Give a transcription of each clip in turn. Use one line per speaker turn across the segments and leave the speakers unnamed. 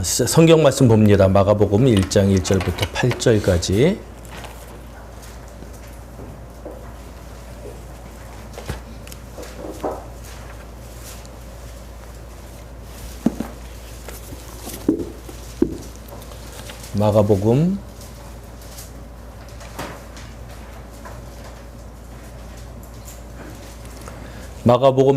성경 말씀 봅니다. 마가복음 1장 1절부터 8절까지. 마가복음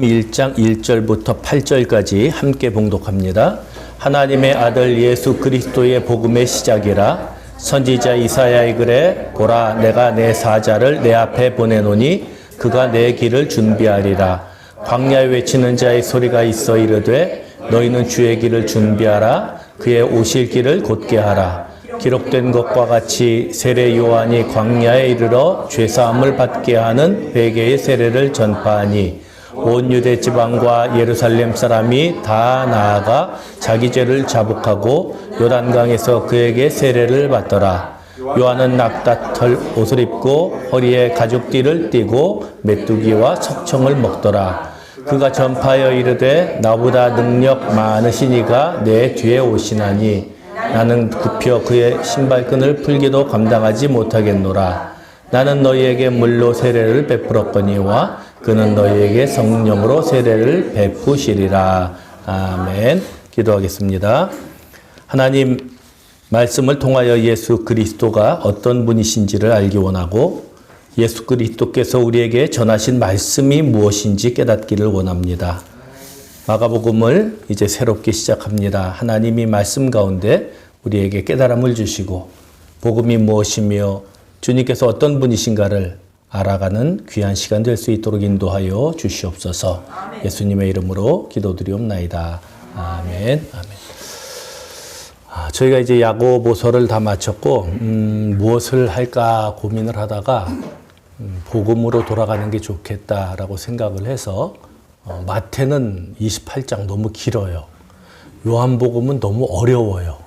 1장 1절부터 8절까지 함께 봉독합니다. 하나님의 아들 예수 그리스도의 복음의 시작이라. 선지자 이사야의 글에 보라 내가 내 사자를 내 앞에 보내노니 그가 내 길을 준비하리라. 광야에 외치는 자의 소리가 있어 이르되 너희는 주의 길을 준비하라. 그의 오실 길을 곧게 하라. 기록된 것과 같이 세례 요한이 광야에 이르러 죄사함을 받게 하는 회개의 세례를 전파하니 온 유대 지방과 예루살렘 사람이 다 나아가 자기 죄를 자복하고 요단강에서 그에게 세례를 받더라. 요한은 낙타털 옷을 입고 허리에 가죽띠를 띠고 메뚜기와 석청을 먹더라. 그가 전파하여 이르되 나보다 능력 많으신 이가 내 뒤에 오시나니 나는 굽혀 그의 신발끈을 풀기도 감당하지 못하겠노라. 나는 너희에게 물로 세례를 베풀었거니와 그는 너희에게 성령으로 세례를 베푸시리라. 아멘. 기도하겠습니다. 하나님 말씀을 통하여 예수 그리스도가 어떤 분이신지를 알기 원하고 예수 그리스도께서 우리에게 전하신 말씀이 무엇인지 깨닫기를 원합니다. 마가복음을 이제 새롭게 시작합니다. 하나님이 말씀 가운데 우리에게 깨달음을 주시고 복음이 무엇이며 주님께서 어떤 분이신가를 알아가는 귀한 시간 될 수 있도록 인도하여 주시옵소서. 아멘. 예수님의 이름으로 기도드리옵나이다. 아멘. 아멘. 저희가 이제 야고보서를 다 마쳤고 무엇을 할까 고민을 하다가 복음으로 돌아가는 게 좋겠다라고 생각을 해서 마태는 28장 너무 길어요. 요한복음은 너무 어려워요.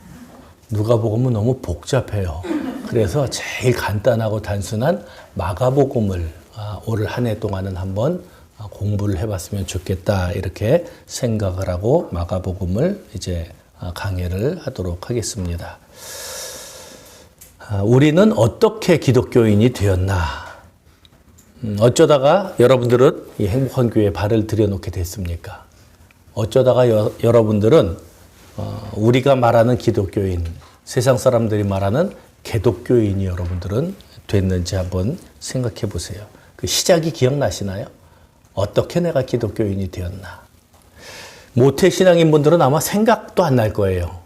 누가복음은 너무 복잡해요. 그래서 제일 간단하고 단순한 마가복음을 올 한 해 동안은 한번 공부를 해봤으면 좋겠다 이렇게 생각을 하고 마가복음을 이제 강의를 하도록 하겠습니다. 우리는 어떻게 기독교인이 되었나? 어쩌다가 여러분들은 이 행복한 교회에 발을 들여놓게 됐습니까? 어쩌다가 여러분들은 우리가 말하는 기독교인, 세상 사람들이 말하는 개독교인이 여러분들은 됐는지 한번 생각해 보세요. 그 시작이 기억나시나요? 어떻게 내가 기독교인이 되었나? 모태신앙인 분들은 아마 생각도 안 날 거예요.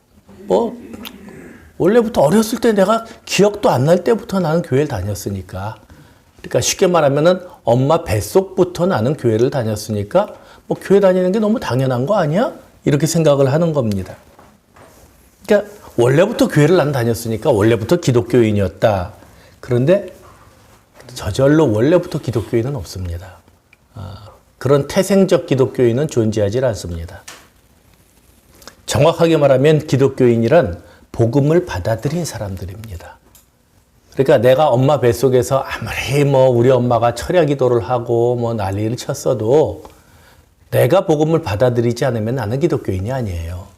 원래부터 어렸을 때 내가 기억도 안 날 때부터 나는 교회를 다녔으니까. 그러니까 쉽게 말하면은 엄마 뱃속부터 나는 교회를 다녔으니까 교회 다니는 게 너무 당연한 거 아니야? 이렇게 생각을 하는 겁니다. 그러니까 원래부터 교회를 난 다녔으니까 원래부터 기독교인이었다. 그런데 저절로 원래부터 기독교인은 없습니다. 그런 태생적 기독교인은 존재하지 않습니다. 정확하게 말하면 기독교인이란 복음을 받아들인 사람들입니다. 그러니까 내가 엄마 뱃속에서 아무리 우리 엄마가 철야 기도를 하고 난리를 쳤어도 내가 복음을 받아들이지 않으면 나는 기독교인이 아니에요.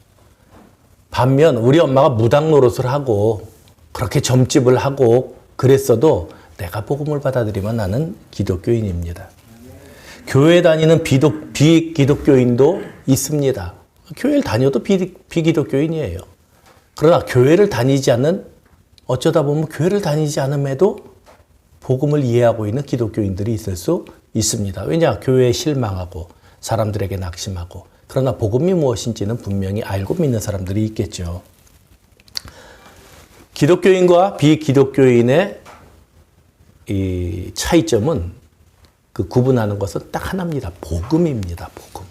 반면 우리 엄마가 무당 노릇을 하고 그렇게 점집을 하고 그랬어도 내가 복음을 받아들이면 나는 기독교인입니다. 교회 다니는 비기독교인도 있습니다. 교회를 다녀도 비기독교인이에요. 그러나 교회를 다니지 않는 어쩌다 보면 교회를 다니지 않음에도 복음을 이해하고 있는 기독교인들이 있을 수 있습니다. 왜냐? 교회에 실망하고 사람들에게 낙심하고 그러나 복음이 무엇인지는 분명히 알고 믿는 사람들이 있겠죠. 기독교인과 비기독교인의 이 차이점은 그 구분하는 것은 딱 하나입니다. 복음입니다. 복음.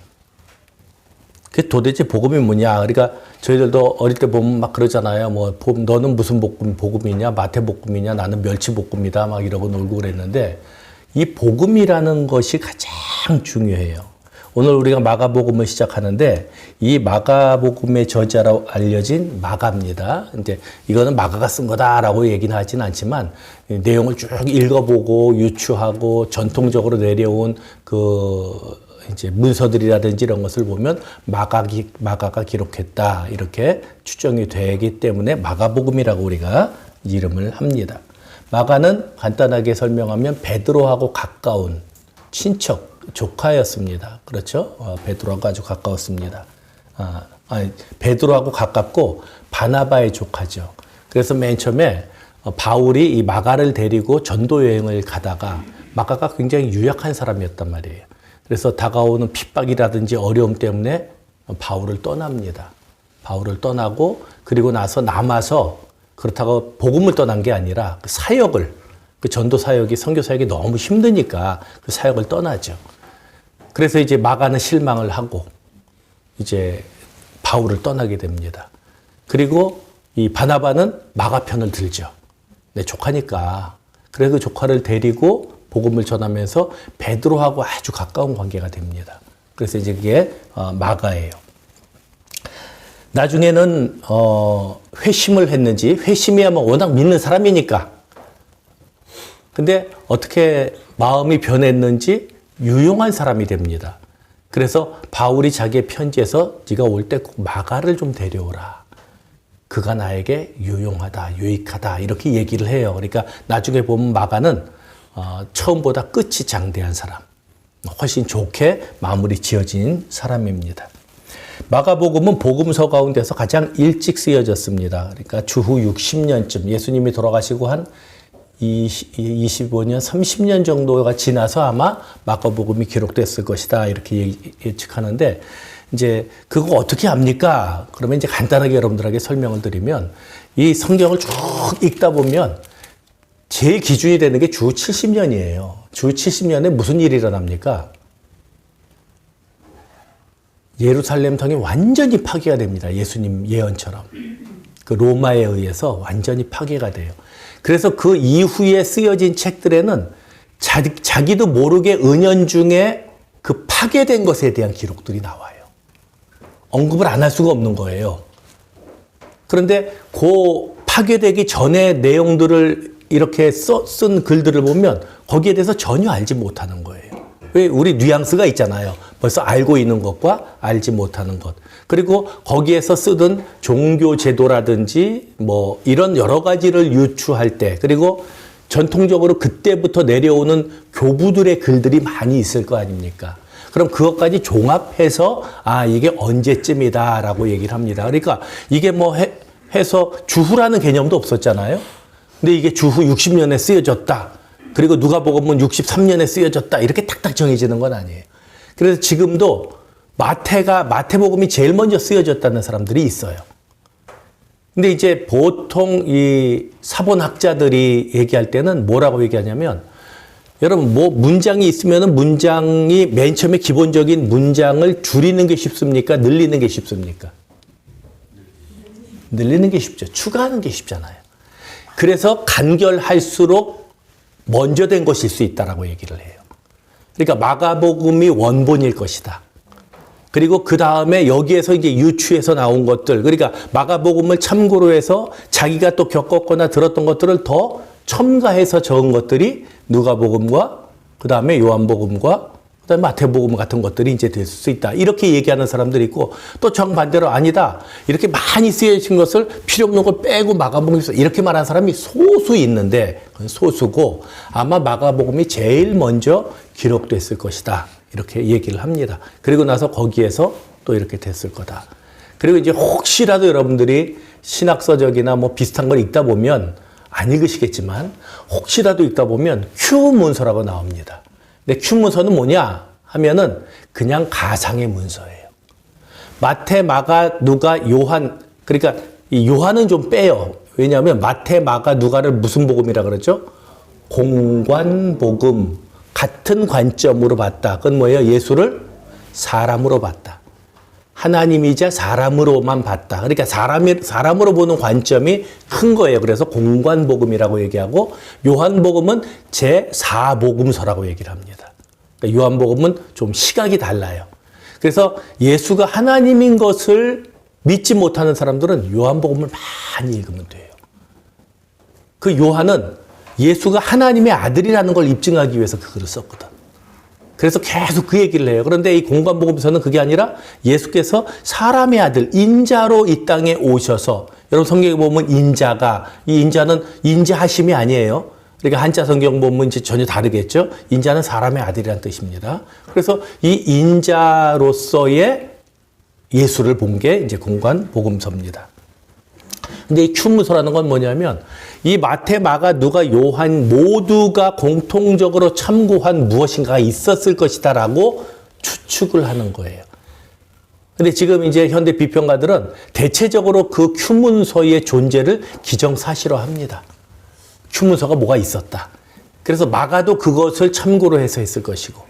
그 도대체 복음이 뭐냐? 그러니까 저희들도 어릴 때 보면 막 그러잖아요. 너는 무슨 복음이냐? 마태복음이냐? 나는 멸치복음이다. 막 이러고 놀고 그랬는데 이 복음이라는 것이 가장 중요해요. 오늘 우리가 마가복음을 시작하는데 이 마가복음의 저자로 알려진 마가입니다. 이제 이거는 마가가 쓴 거다라고 얘기는 하진 않지만 내용을 쭉 읽어보고 유추하고 전통적으로 내려온 그 이제 문서들이라든지 이런 것을 보면 마가가 기록했다 이렇게 추정이 되기 때문에 마가복음이라고 우리가 이름을 합니다. 마가는 간단하게 설명하면 베드로하고 가까운 친척, 조카였습니다. 그렇죠? 베드로하고 아주 가까웠습니다. 베드로하고 가깝고 바나바의 조카죠. 그래서 맨 처음에 바울이 이 마가를 데리고 전도 여행을 가다가 마가가 굉장히 유약한 사람이었단 말이에요. 그래서 다가오는 핍박이라든지 어려움 때문에 바울을 떠납니다. 바울을 떠나고 그리고 나서 남아서 그렇다고 복음을 떠난 게 아니라 그 사역을, 그 전도 사역이, 선교 사역이 너무 힘드니까 그 사역을 떠나죠. 그래서 이제 마가는 실망을 하고 이제 바울을 떠나게 됩니다. 그리고 이 바나바는 마가 편을 들죠. 내 조카니까. 그래서 그 조카를 데리고 복음을 전하면서 베드로하고 아주 가까운 관계가 됩니다. 그래서 이제 그게 마가예요. 나중에는 회심을 했는지, 회심이야뭐 워낙 믿는 사람이니까. 근데 어떻게 마음이 변했는지 유용한 사람이 됩니다. 그래서 바울이 자기의 편지에서 네가 올 때 꼭 마가를 좀 데려오라. 그가 나에게 유용하다, 유익하다 이렇게 얘기를 해요. 그러니까 나중에 보면 마가는 처음보다 끝이 장대한 사람, 훨씬 좋게 마무리 지어진 사람입니다. 마가복음은 복음서 가운데서 가장 일찍 쓰여졌습니다. 그러니까 주후 60년쯤 예수님이 돌아가시고 한 25년, 30년 정도가 지나서 아마 마가복음이 기록됐을 것이다 이렇게 예측하는데 이제 그거 어떻게 합니까? 그러면 이제 간단하게 여러분들에게 설명을 드리면 이 성경을 쭉 읽다 보면 제일 기준이 되는 게 주 70년이에요. 주 70년에 무슨 일이 일어납니까? 예루살렘 성이 완전히 파괴가 됩니다. 예수님 예언처럼. 그 로마에 의해서 완전히 파괴가 돼요. 그래서 그 이후에 쓰여진 책들에는 자기도 모르게 은연중에 그 파괴된 것에 대한 기록들이 나와요. 언급을 안 할 수가 없는 거예요. 그런데 그 파괴되기 전의 내용들을 이렇게 쓴 글들을 보면 거기에 대해서 전혀 알지 못하는 거예요. 왜 우리 뉘앙스가 있잖아요. 벌써 알고 있는 것과 알지 못하는 것. 그리고 거기에서 쓰던 종교 제도라든지 뭐 이런 여러 가지를 유추할 때 그리고 전통적으로 그때부터 내려오는 교부들의 글들이 많이 있을 거 아닙니까? 그럼 그것까지 종합해서 이게 언제쯤이다라고 얘기를 합니다. 그러니까 이게 뭐 해서 주후라는 개념도 없었잖아요. 근데 이게 주후 60년에 쓰여졌다. 그리고 누가복음은 63년에 쓰여졌다. 이렇게 딱딱 정해지는 건 아니에요. 그래서 지금도 마태복음이 제일 먼저 쓰여졌다는 사람들이 있어요. 근데 이제 보통 이 사본학자들이 얘기할 때는 뭐라고 얘기하냐면 여러분 뭐 문장이 있으면은 문장이 맨 처음에 기본적인 문장을 줄이는 게 쉽습니까? 늘리는 게 쉽습니까? 늘리는 게 쉽죠. 추가하는 게 쉽잖아요. 그래서 간결할수록 먼저 된 것일 수 있다라고 얘기를 해요. 그러니까 마가복음이 원본일 것이다. 그리고 그 다음에 여기에서 이제 유추해서 나온 것들, 그러니까 마가복음을 참고로 해서 자기가 또 겪었거나 들었던 것들을 더 첨가해서 적은 것들이 누가복음과 그 다음에 요한복음과 그 다음에 마태복음 같은 것들이 이제 될 수 있다. 이렇게 얘기하는 사람들이 있고 또 정반대로 아니다. 이렇게 많이 쓰여진 것을 필요 없는 걸 빼고 마가복음에서 이렇게 말하는 사람이 소수 있는데 그건 소수고 아마 마가복음이 제일 먼저 기록됐을 것이다. 이렇게 얘기를 합니다. 그리고 나서 거기에서 또 이렇게 됐을 거다. 그리고 이제 혹시라도 여러분들이 신학서적이나 뭐 비슷한 걸 읽다 보면 안 읽으시겠지만 혹시라도 읽다 보면 Q 문서라고 나옵니다. 근데 Q 문서는 뭐냐 하면은 그냥 가상의 문서예요. 마태, 마가, 누가, 요한, 그러니까 이 요한은 좀 빼요. 왜냐하면 마태, 마가, 누가를 무슨 복음이라 그러죠? 공관복음. 같은 관점으로 봤다. 그건 뭐예요? 예수를 사람으로 봤다. 하나님이자 사람으로만 봤다. 그러니까 사람으로 보는 관점이 큰 거예요. 그래서 공관복음이라고 얘기하고 요한복음은 제4복음서라고 얘기를 합니다. 그러니까 요한복음은 좀 시각이 달라요. 그래서 예수가 하나님인 것을 믿지 못하는 사람들은 요한복음을 많이 읽으면 돼요. 그 요한은 예수가 하나님의 아들이라는 걸 입증하기 위해서 그 글을 썼거든. 그래서 계속 그 얘기를 해요. 그런데 이 공관복음서는 그게 아니라 예수께서 사람의 아들, 인자로 이 땅에 오셔서, 여러분 성경에 보면 인자가, 이 인자는 인자하심이 아니에요. 그러니까 한자 성경 보면 이제 전혀 다르겠죠. 인자는 사람의 아들이라는 뜻입니다. 그래서 이 인자로서의 예수를 본 게 이제 공관복음서입니다. 근데 이 추문서라는 건 뭐냐면 이 마태, 마가, 누가, 요한 모두가 공통적으로 참고한 무엇인가가 있었을 것이다라고 추측을 하는 거예요. 근데 지금 이제 현대 비평가들은 대체적으로 그 추문서의 존재를 기정사실화합니다. 추문서가 뭐가 있었다. 그래서 마가도 그것을 참고로 해서 했을 것이고.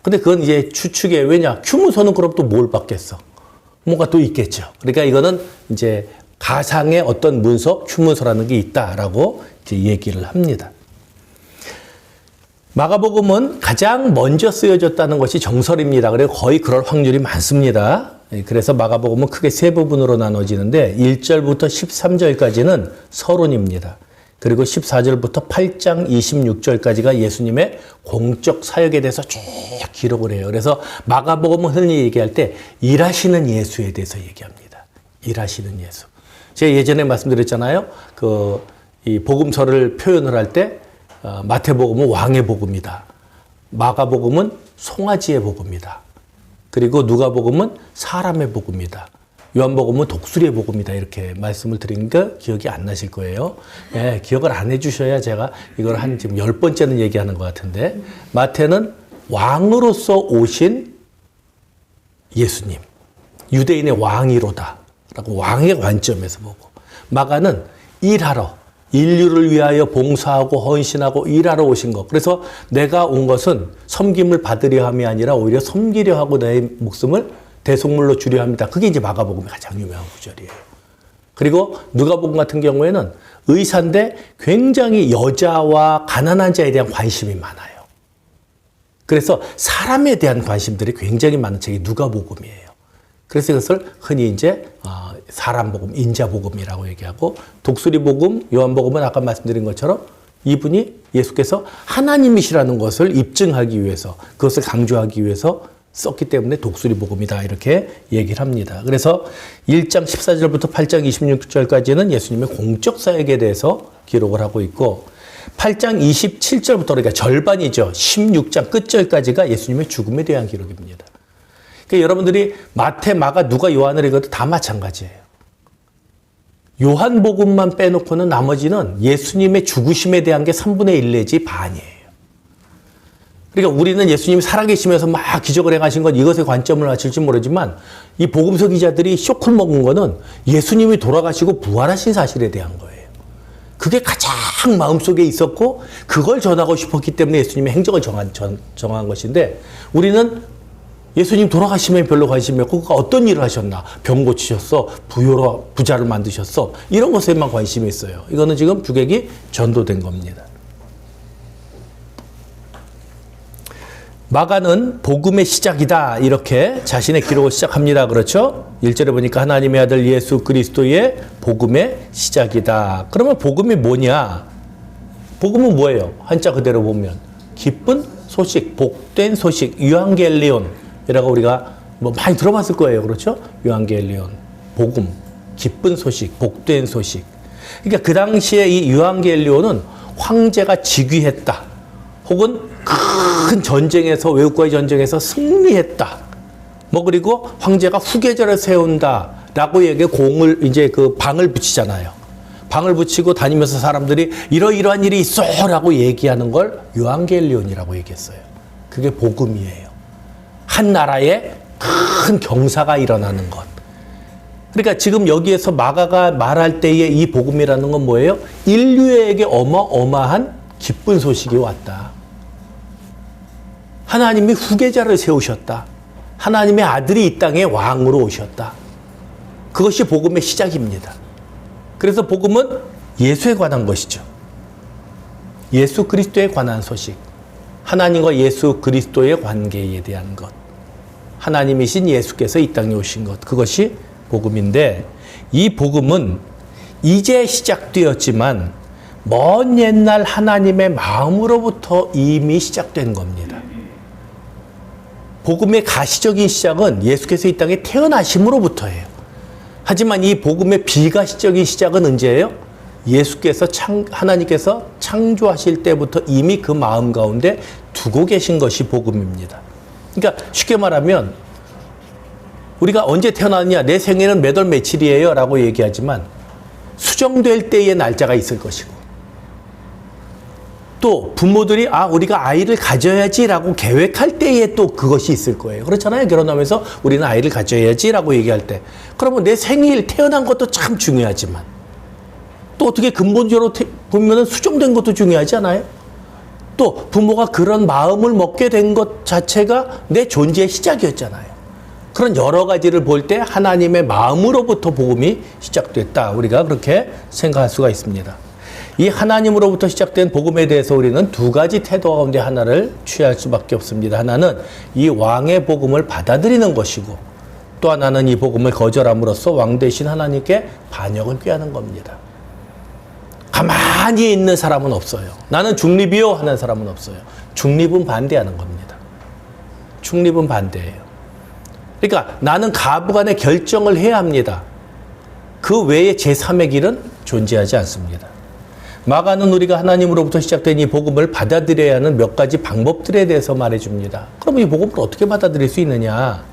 근데 그건 이제 추측이에요. 왜냐? 추문서는 그럼 또 뭘 받겠어? 뭔가 또 있겠죠. 그러니까 이거는 이제 가상의 어떤 문서, 추문서라는 게 있다라고 이제 얘기를 합니다. 마가복음은 가장 먼저 쓰여졌다는 것이 정설입니다. 그래서 거의 그럴 확률이 많습니다. 그래서 마가복음은 크게 세 부분으로 나눠지는데 1절부터 13절까지는 서론입니다. 그리고 14절부터 8장 26절까지가 예수님의 공적 사역에 대해서 쭉 기록을 해요. 그래서 마가복음은 흔히 얘기할 때 일하시는 예수에 대해서 얘기합니다. 일하시는 예수. 제가 예전에 말씀드렸잖아요. 이 복음서를 표현을 할 때 마태복음은 왕의 복음이다. 마가복음은 송아지의 복음이다. 그리고 누가복음은 사람의 복음이다. 요한복음은 독수리의 복음이다. 이렇게 말씀을 드린 거 기억이 안 나실 거예요. 예, 기억을 안 해주셔야 제가 이걸 한 지금 10번째는 얘기하는 것 같은데, 마태는 왕으로서 오신 예수님, 유대인의 왕이로다 라고 왕의 관점에서 보고, 마가는 일하러, 인류를 위하여 봉사하고 헌신하고 일하러 오신 것. 그래서 내가 온 것은 섬김을 받으려 함이 아니라 오히려 섬기려 하고 내 목숨을 대속물로 주려 합니다. 그게 이제 마가복음의 가장 유명한 구절이에요. 그리고 누가복음 같은 경우에는 의사인데 굉장히 여자와 가난한 자에 대한 관심이 많아요. 그래서 사람에 대한 관심들이 굉장히 많은 책이 누가복음이에요. 그래서 이것을 흔히 이제 사람복음, 인자복음이라고 얘기하고, 독수리복음, 요한복음은 아까 말씀드린 것처럼 이분이 예수께서 하나님이시라는 것을 입증하기 위해서, 그것을 강조하기 위해서 썼기 때문에 독수리복음이다 이렇게 얘기를 합니다. 그래서 1장 14절부터 8장 26절까지는 예수님의 공적 사역에 대해서 기록을 하고 있고, 8장 27절부터, 그러니까 절반이죠. 16장 끝절까지가 예수님의 죽음에 대한 기록입니다. 그러니까 여러분들이 마태, 마가, 누가, 요한을 읽어도 다 마찬가지예요. 요한복음만 빼놓고는 나머지는 예수님의 죽으심에 대한 게 3분의 1 내지 반이에요. 그러니까 우리는 예수님이 살아계시면서 막 기적을 행하신 건 이것에 관점을 맞출지 모르지만, 이 복음서 기자들이 쇼크를 먹은 거는 예수님이 돌아가시고 부활하신 사실에 대한 거예요. 그게 가장 마음속에 있었고 그걸 전하고 싶었기 때문에 예수님이 행적을 정한 것인데, 우리는 예수님 돌아가시면 별로 관심이 없고, 그가 어떤 일을 하셨나, 병 고치셨어, 부자를 만드셨어, 이런 것에만 관심이 있어요. 이거는 지금 주객이 전도된 겁니다. 마가는 복음의 시작이다 이렇게 자신의 기록을 시작합니다. 그렇죠? 1절에 보니까 하나님의 아들 예수 그리스도의 복음의 시작이다. 그러면 복음이 뭐냐? 복음은 뭐예요? 한자 그대로 보면 기쁜 소식, 복된 소식, 유앙겔리온이라고 우리가 뭐 많이 들어봤을 거예요. 그렇죠? 유앙겔리온, 복음, 기쁜 소식, 복된 소식. 그러니까 그 당시에 이 유앙겔리온은 황제가 즉위했다, 혹은 큰 전쟁에서, 외국과의 전쟁에서 승리했다, 뭐 그리고 황제가 후계자를 세운다라고 얘기해 공을 이제 그 방을 붙이잖아요. 방을 붙이고 다니면서 사람들이 이러이러한 일이 있어라고 얘기하는 걸 유앙겔리온이라고 얘기했어요. 그게 복음이에요. 한 나라에 큰 경사가 일어나는 것. 그러니까 지금 여기에서 마가가 말할 때의 이 복음이라는 건 뭐예요? 인류에게 어마어마한 기쁜 소식이 왔다. 하나님이 후계자를 세우셨다. 하나님의 아들이 이 땅에 왕으로 오셨다. 그것이 복음의 시작입니다. 그래서 복음은 예수에 관한 것이죠. 예수 그리스도에 관한 소식. 하나님과 예수 그리스도의 관계에 대한 것. 하나님이신 예수께서 이 땅에 오신 것. 그것이 복음인데, 이 복음은 이제 시작되었지만 먼 옛날 하나님의 마음으로부터 이미 시작된 겁니다. 복음의 가시적인 시작은 예수께서 이 땅에 태어나심으로부터예요. 하지만 이 복음의 비가시적인 시작은 언제예요? 예수께서 하나님께서 창조하실 때부터 이미 그 마음 가운데 두고 계신 것이 복음입니다. 그러니까 쉽게 말하면 우리가 언제 태어났느냐, 내 생애는 몇 월 며칠이에요 라고 얘기하지만 수정될 때의 날짜가 있을 것이고, 또 부모들이 우리가 아이를 가져야지 라고 계획할 때에 또 그것이 있을 거예요. 그렇잖아요. 결혼하면서 우리는 아이를 가져야지 라고 얘기할 때. 그러면 내 생일 태어난 것도 참 중요하지만 또 어떻게 근본적으로 보면은 수정된 것도 중요하지 않아요? 또 부모가 그런 마음을 먹게 된 것 자체가 내 존재의 시작이었잖아요. 그런 여러 가지를 볼 때 하나님의 마음으로부터 복음이 시작됐다. 우리가 그렇게 생각할 수가 있습니다. 이 하나님으로부터 시작된 복음에 대해서 우리는 두 가지 태도 가운데 하나를 취할 수밖에 없습니다. 하나는 이 왕의 복음을 받아들이는 것이고, 또 하나는 이 복음을 거절함으로써 왕 대신 하나님께 반역을 꾀하는 겁니다. 가만히 있는 사람은 없어요. 나는 중립이요 하는 사람은 없어요. 중립은 반대하는 겁니다. 중립은 반대예요. 그러니까 나는 가부간의 결정을 해야 합니다. 그 외에 제3의 길은 존재하지 않습니다. 마가는 우리가 하나님으로부터 시작된 이 복음을 받아들여야 하는 몇 가지 방법들에 대해서 말해줍니다. 그럼 이 복음을 어떻게 받아들일 수 있느냐?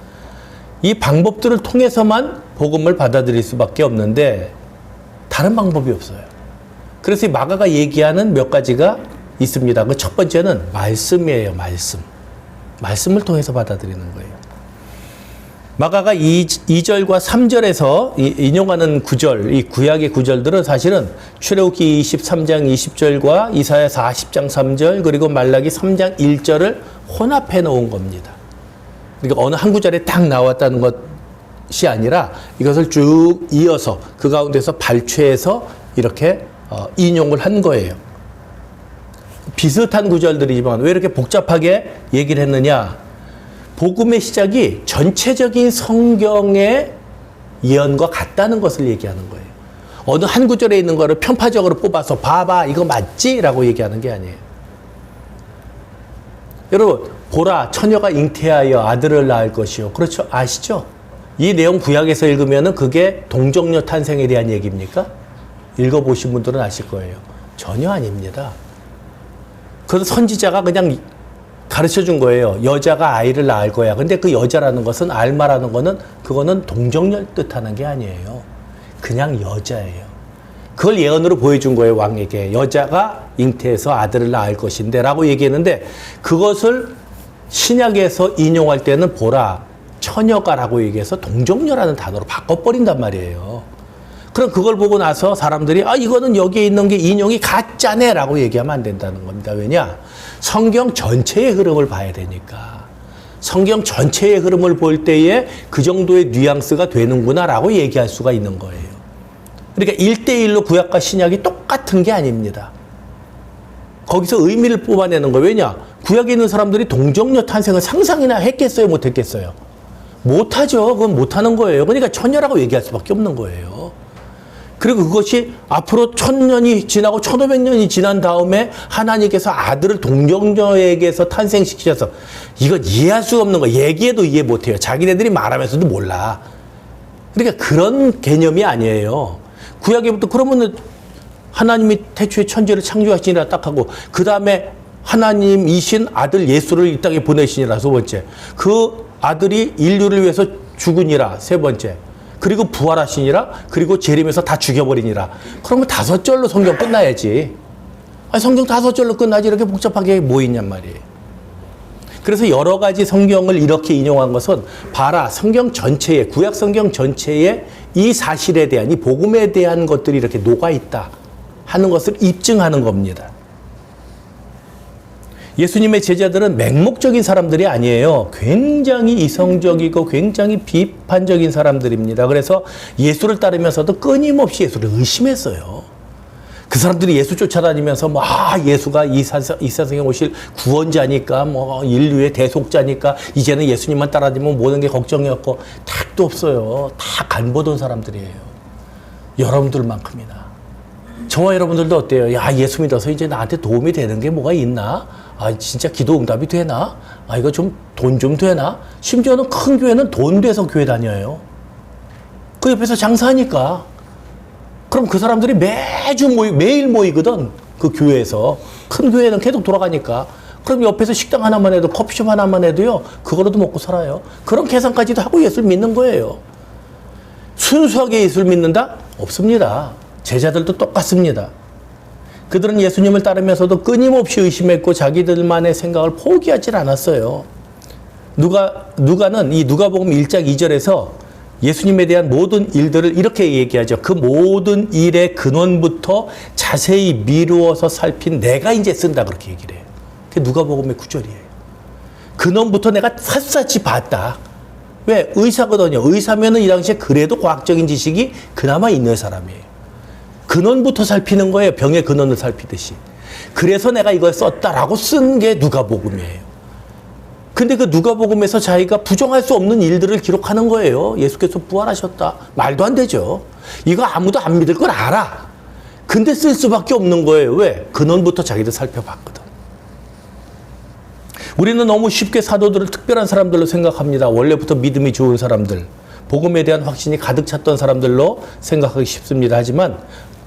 이 방법들을 통해서만 복음을 받아들일 수밖에 없는데 다른 방법이 없어요. 그래서 이 마가가 얘기하는 몇 가지가 있습니다. 그 첫 번째는 말씀이에요. 말씀을 통해서 받아들이는 거예요. 마가가 2절과 3절에서 인용하는 구절, 이 구약의 구절들은 사실은 출애굽기 23장 20절과 이사야 40장 3절 그리고 말라기 3장 1절을 혼합해 놓은 겁니다. 그러니까 어느 한 구절에 딱 나왔다는 것이 아니라 이것을 쭉 이어서 그 가운데서 발췌해서 이렇게 인용을 한 거예요. 비슷한 구절들이지만 왜 이렇게 복잡하게 얘기를 했느냐? 복음의 시작이 전체적인 성경의 예언과 같다는 것을 얘기하는 거예요. 어느 한 구절에 있는 거를 편파적으로 뽑아서 봐봐 이거 맞지? 라고 얘기하는 게 아니에요. 여러분 보라 처녀가 잉태하여 아들을 낳을 것이요. 그렇죠? 아시죠? 이 내용 구약에서 읽으면 그게 동정녀 탄생에 대한 얘기입니까? 읽어보신 분들은 아실 거예요. 전혀 아닙니다. 그래서 선지자가 그냥 가르쳐 준 거예요. 여자가 아이를 낳을 거야. 근데 그 여자라는 것은 알마라는 거는 그거는 동정녀를 뜻하는 게 아니에요. 그냥 여자예요. 그걸 예언으로 보여준 거예요. 왕에게. 여자가 잉태해서 아들을 낳을 것인데 라고 얘기했는데 그것을 신약에서 인용할 때는 보라 처녀가라고 얘기해서 동정녀라는 단어로 바꿔버린단 말이에요. 그럼 그걸 보고 나서 사람들이 이거는 여기에 있는 게 인용이 가짜네 라고 얘기하면 안 된다는 겁니다. 왜냐? 성경 전체의 흐름을 봐야 되니까. 성경 전체의 흐름을 볼 때에 그 정도의 뉘앙스가 되는구나 라고 얘기할 수가 있는 거예요. 그러니까 1대1로 구약과 신약이 똑같은 게 아닙니다. 거기서 의미를 뽑아내는 거예요. 왜냐? 구약에 있는 사람들이 동정녀 탄생을 상상이나 했겠어요? 못했겠어요? 못하죠. 그건 못하는 거예요. 그러니까 처녀라고 얘기할 수밖에 없는 거예요. 그리고 그것이 앞으로 1000년이 지나고 1500년이 지난 다음에 하나님께서 아들을 동정녀에게서 탄생시키셔서 이건 이해할 수가 없는 거예요. 얘기해도 이해 못해요. 자기네들이 말하면서도 몰라. 그러니까 그런 개념이 아니에요. 구약에부터 그러면 하나님이 태초에 천지를 창조하시니라 딱 하고 그 다음에 하나님이신 아들 예수를 이 땅에 보내시니라 두 번째. 그 아들이 인류를 위해서 죽으니라 세 번째. 그리고 부활하시니라 그리고 재림해서 다 죽여버리니라. 그러면 5절로 성경 끝나야지. 성경 5절로 끝나지 이렇게 복잡하게 뭐 있냔 말이에요. 그래서 여러 가지 성경을 이렇게 인용한 것은 봐라 성경 전체에 구약 성경 전체에 이 사실에 대한 이 복음에 대한 것들이 이렇게 녹아있다 하는 것을 입증하는 겁니다. 예수님의 제자들은 맹목적인 사람들이 아니에요. 굉장히 이성적이고 굉장히 비판적인 사람들입니다. 그래서 예수를 따르면서도 끊임없이 예수를 의심했어요. 그 사람들이 예수 쫓아다니면서 예수가 이 세상에 오실 구원자니까 인류의 대속자니까 이제는 예수님만 따라다니면 모든 게 걱정이었고 택도 없어요. 다 간 보던 사람들이에요. 여러분들만큼이나. 저와 여러분들도 어때요? 야, 예수 믿어서 이제 나한테 도움이 되는 게 뭐가 있나? 아, 진짜 기도 응답이 되나? 아, 이거 좀 돈 좀 되나? 심지어는 큰 교회는 돈 돼서 교회 다녀요. 그 옆에서 장사하니까. 그럼 그 사람들이 매일 모이거든. 그 교회에서. 큰 교회는 계속 돌아가니까. 그럼 옆에서 식당 하나만 해도, 커피숍 하나만 해도요, 그거로도 먹고 살아요. 그런 계산까지도 하고 예수를 믿는 거예요. 순수하게 예수를 믿는다? 없습니다. 제자들도 똑같습니다. 그들은 예수님을 따르면서도 끊임없이 의심했고 자기들만의 생각을 포기하지 않았어요. 누가는 이 누가복음 1장 2절에서 예수님에 대한 모든 일들을 이렇게 얘기하죠. 그 모든 일의 근원부터 자세히 미루어서 살핀 내가 이제 쓴다 그렇게 얘기를 해요. 그게 누가복음의 9절이에요. 근원부터 내가 샅샅이 봤다. 왜? 의사거든요. 의사면은 이 당시에 그래도 과학적인 지식이 그나마 있는 사람이에요. 근원부터 살피는 거예요. 병의 근원을 살피듯이. 그래서 내가 이걸 썼다라고 쓴 게 누가복음이에요. 근데 그 누가복음에서 자기가 부정할 수 없는 일들을 기록하는 거예요. 예수께서 부활하셨다. 말도 안 되죠. 이거 아무도 안 믿을 걸 알아. 근데 쓸 수밖에 없는 거예요. 왜? 근원부터 자기들 살펴봤거든. 우리는 너무 쉽게 사도들을 특별한 사람들로 생각합니다. 원래부터 믿음이 좋은 사람들, 복음에 대한 확신이 가득 찼던 사람들로 생각하기 쉽습니다. 하지만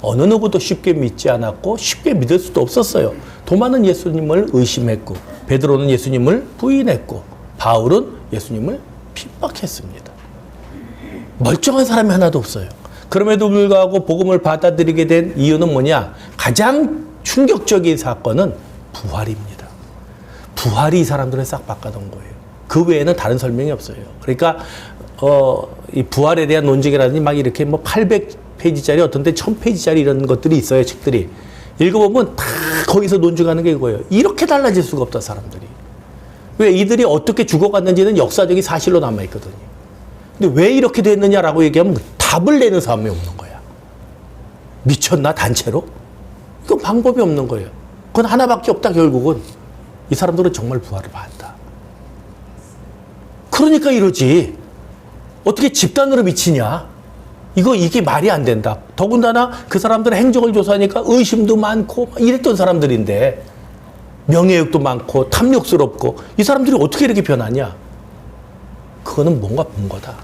어느 누구도 쉽게 믿지 않았고 쉽게 믿을 수도 없었어요. 도마는 예수님을 의심했고 베드로는 예수님을 부인했고 바울은 예수님을 핍박했습니다. 멀쩡한 사람이 하나도 없어요. 그럼에도 불구하고 복음을 받아들이게 된 이유는 뭐냐? 가장 충격적인 사건은 부활입니다. 부활이 이 사람들을 싹 바꿔놓은 거예요. 그 외에는 다른 설명이 없어요. 그러니까 이 부활에 대한 논쟁이라든지 막 이렇게 뭐 800페이지짜리 어떤 데 1000페이지짜리 이런 것들이 있어요. 책들이. 읽어보면 다 거기서 논증하는 게 이거예요. 이렇게 달라질 수가 없다, 사람들이. 왜? 이들이 어떻게 죽어갔는지는 역사적인 사실로 남아있거든요. 근데 왜 이렇게 됐느냐라고 얘기하면 답을 내는 사람이 없는 거야. 미쳤나, 단체로? 이건 방법이 없는 거예요. 그건 하나밖에 없다, 결국은. 이 사람들은 정말 부활을 봤다. 그러니까 이러지. 어떻게 집단으로 미치냐? 이게 말이 안 된다. 더군다나 그 사람들의 행적을 조사하니까 의심도 많고 이랬던 사람들인데 명예욕도 많고 탐욕스럽고 이 사람들이 어떻게 이렇게 변하냐? 그거는 뭔가 본 거다.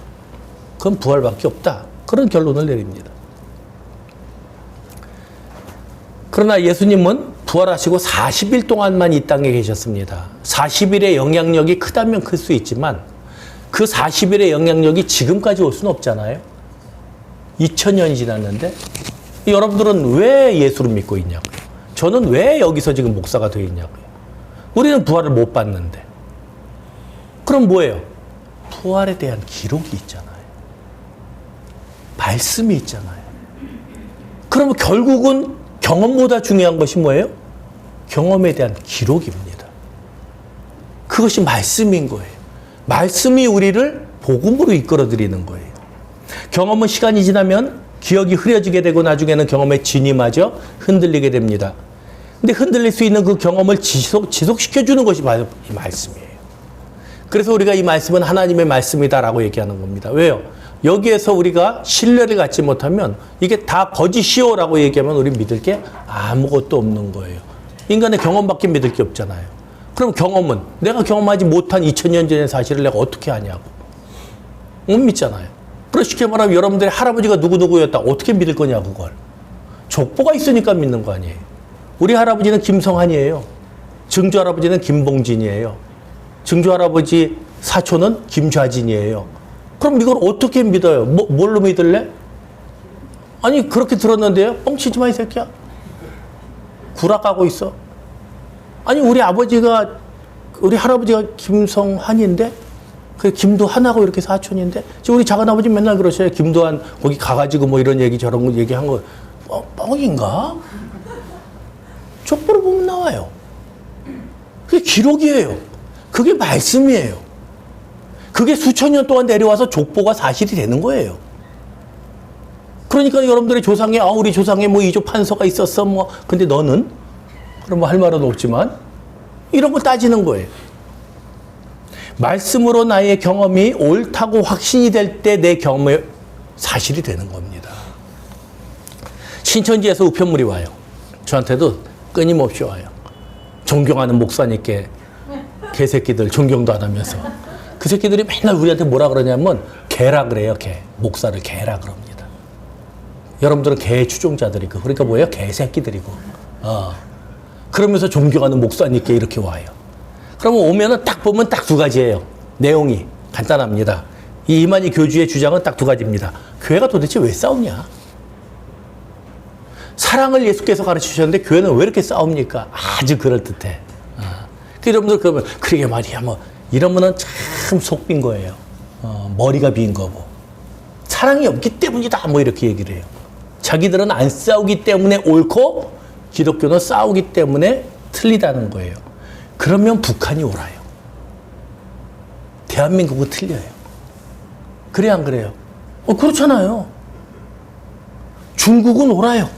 그건 부활밖에 없다. 그런 결론을 내립니다. 그러나 예수님은 부활하시고 40일 동안만 이 땅에 계셨습니다. 40일의 영향력이 크다면 클 수 있지만 그 40일의 영향력이 지금까지 올 수는 없잖아요. 2000년이 지났는데 여러분들은 왜 예수를 믿고 있냐고요. 저는 왜 여기서 지금 목사가 되어 있냐고요. 우리는 부활을 못 봤는데. 그럼 뭐예요? 부활에 대한 기록이 있잖아요. 말씀이 있잖아요. 그러면 결국은 경험보다 중요한 것이 뭐예요? 경험에 대한 기록입니다. 그것이 말씀인 거예요. 말씀이 우리를 복음으로 이끌어드리는 거예요. 경험은 시간이 지나면 기억이 흐려지게 되고 나중에는 경험의 진위마저 흔들리게 됩니다. 근데 흔들릴 수 있는 그 경험을 지속시켜주는 것이 바로 이 말씀이에요. 그래서 우리가 이 말씀은 하나님의 말씀이다라고 얘기하는 겁니다. 왜요? 여기에서 우리가 신뢰를 갖지 못하면 이게 다 거짓이요라고 얘기하면 우리 믿을 게 아무것도 없는 거예요. 인간의 경험밖에 믿을 게 없잖아요. 그럼 경험은 내가 경험하지 못한 2000년 전의 사실을 내가 어떻게 아냐고. 못 믿잖아요. 그래서 쉽게 말하면 여러분들의 할아버지가 누구누구였다. 어떻게 믿을 거냐 그걸. 족보가 있으니까 믿는 거 아니에요. 우리 할아버지는 김성한이에요. 증조 할아버지는 김봉진이에요. 증조 할아버지 사촌은 김좌진이에요. 그럼 이걸 어떻게 믿어요? 뭘로 믿을래? 아니 그렇게 들었는데요. 뻥치지 마 이 새끼야. 구락하고 있어. 아니 우리 할아버지가 김성한인데 그 김도한하고 이렇게 사촌인데 지금 우리 작은아버지 맨날 그러셔요. 김도한 거기 가가지고 뭐 이런 얘기 저런 거 얘기한 거 뻥인가? 족보를 보면 나와요. 그게 기록이에요. 그게 말씀이에요. 그게 수천 년 동안 내려와서 족보가 사실이 되는 거예요. 그러니까 여러분들의 조상에 우리 조상에 뭐 이조 판서가 있었어 뭐 근데 너는 그럼 뭐 할 말은 없지만 이런 거 따지는 거예요. 말씀으로 나의 경험이 옳다고 확신이 될 때 내 경험의 사실이 되는 겁니다. 신천지에서 우편물이 와요. 저한테도 끊임없이 와요. 존경하는 목사님께 개새끼들 존경도 안 하면서. 그 새끼들이 맨날 우리한테 뭐라 그러냐면 개라 그래요. 개. 목사를 개라 그럽니다. 여러분들은 개 추종자들이고 그러니까 뭐예요? 개새끼들이고. 그러면서 존경하는 목사님께 이렇게 와요. 그러면 오면은 딱 보면 딱 두 가지예요. 내용이 간단합니다. 이 이만희 교주의 주장은 딱 두 가지입니다. 교회가 도대체 왜 싸우냐? 사랑을 예수께서 가르치셨는데 교회는 왜 이렇게 싸웁니까? 아주 그럴듯해. 여러분들 그러면 그러게 말이야 뭐 이러면은 참 속 빈 거예요. 머리가 빈 거고. 사랑이 없기 때문이다 뭐 이렇게 얘기를 해요. 자기들은 안 싸우기 때문에 옳고 기독교는 싸우기 때문에 틀리다는 거예요. 그러면 북한이 옳아요. 대한민국은 틀려요. 그래 안 그래요? 그렇잖아요. 중국은 옳아요.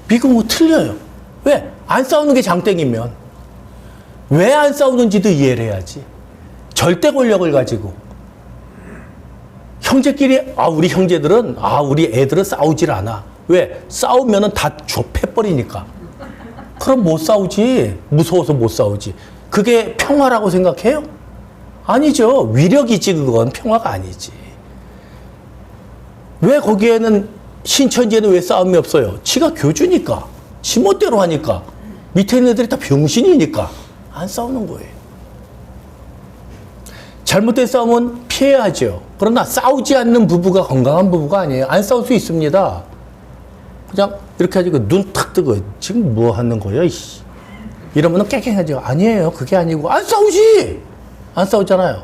미국은 틀려요. 왜? 안 싸우는 게 장땡이면. 왜 안 싸우는지도 이해를 해야지. 절대 권력을 가지고. 형제끼리, 우리 형제들은, 우리 애들은 싸우질 않아. 왜? 싸우면은 다 패버리니까. 그럼 못 싸우지. 무서워서 못 싸우지. 그게 평화라고 생각해요? 아니죠. 위력이지, 그건. 평화가 아니지. 왜 거기에는 신천지에는 왜 싸움이 없어요? 지가 교주니까. 지멋대로 하니까. 밑에 있는 애들이 다 병신이니까. 안 싸우는 거예요. 잘못된 싸움은 피해야죠. 그러나 싸우지 않는 부부가 건강한 부부가 아니에요. 안 싸울 수 있습니다. 그냥 이렇게 하지고 눈 탁 뜨고 지금 뭐 하는 거야? 이씨. 이러면 깨갱하죠. 아니에요. 그게 아니고 안 싸우지. 안 싸우잖아요.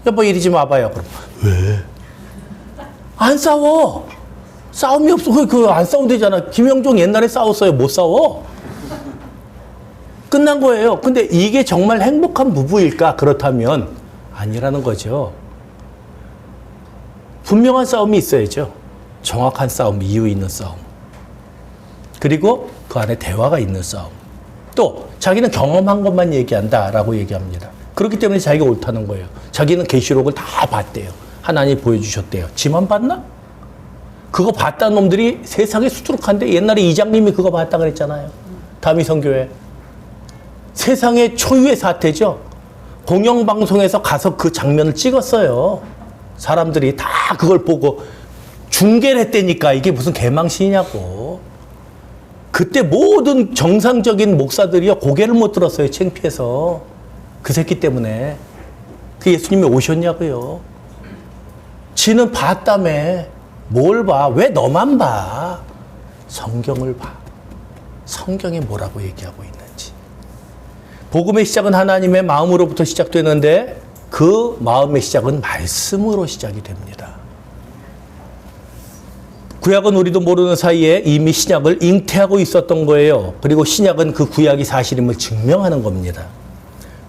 여보 이리 좀 와봐요. 그럼 왜? 안 싸워. 싸움이 없어. 안 싸운대잖아. 김영종 옛날에 싸웠어요. 못 싸워. 끝난 거예요. 근데 이게 정말 행복한 부부일까? 그렇다면 아니라는 거죠. 분명한 싸움이 있어야죠. 정확한 싸움, 이유 있는 싸움. 그리고 그 안에 대화가 있는 싸움. 또 자기는 경험한 것만 얘기한다라고 얘기합니다. 그렇기 때문에 자기가 옳다는 거예요. 자기는 계시록을 다 봤대요. 하나님 보여주셨대요. 지만 봤나? 그거 봤다는 놈들이 세상에 수두룩한데 옛날에 이장님이 그거 봤다 그랬잖아요. 다미성교회. 세상의 초유의 사태죠. 공영방송에서 가서 그 장면을 찍었어요. 사람들이 다 그걸 보고 중계를 했다니까 이게 무슨 개망신이냐고. 그때 모든 정상적인 목사들이요 고개를 못 들었어요. 창피해서. 그 새끼 때문에. 그 예수님이 오셨냐고요. 지는 봤다며. 뭘 봐? 왜 너만 봐? 성경을 봐. 성경에 뭐라고 얘기하고 있는지. 복음의 시작은 하나님의 마음으로부터 시작되는데 그 마음의 시작은 말씀으로 시작이 됩니다. 구약은 우리도 모르는 사이에 이미 신약을 잉태하고 있었던 거예요. 그리고 신약은 그 구약이 사실임을 증명하는 겁니다.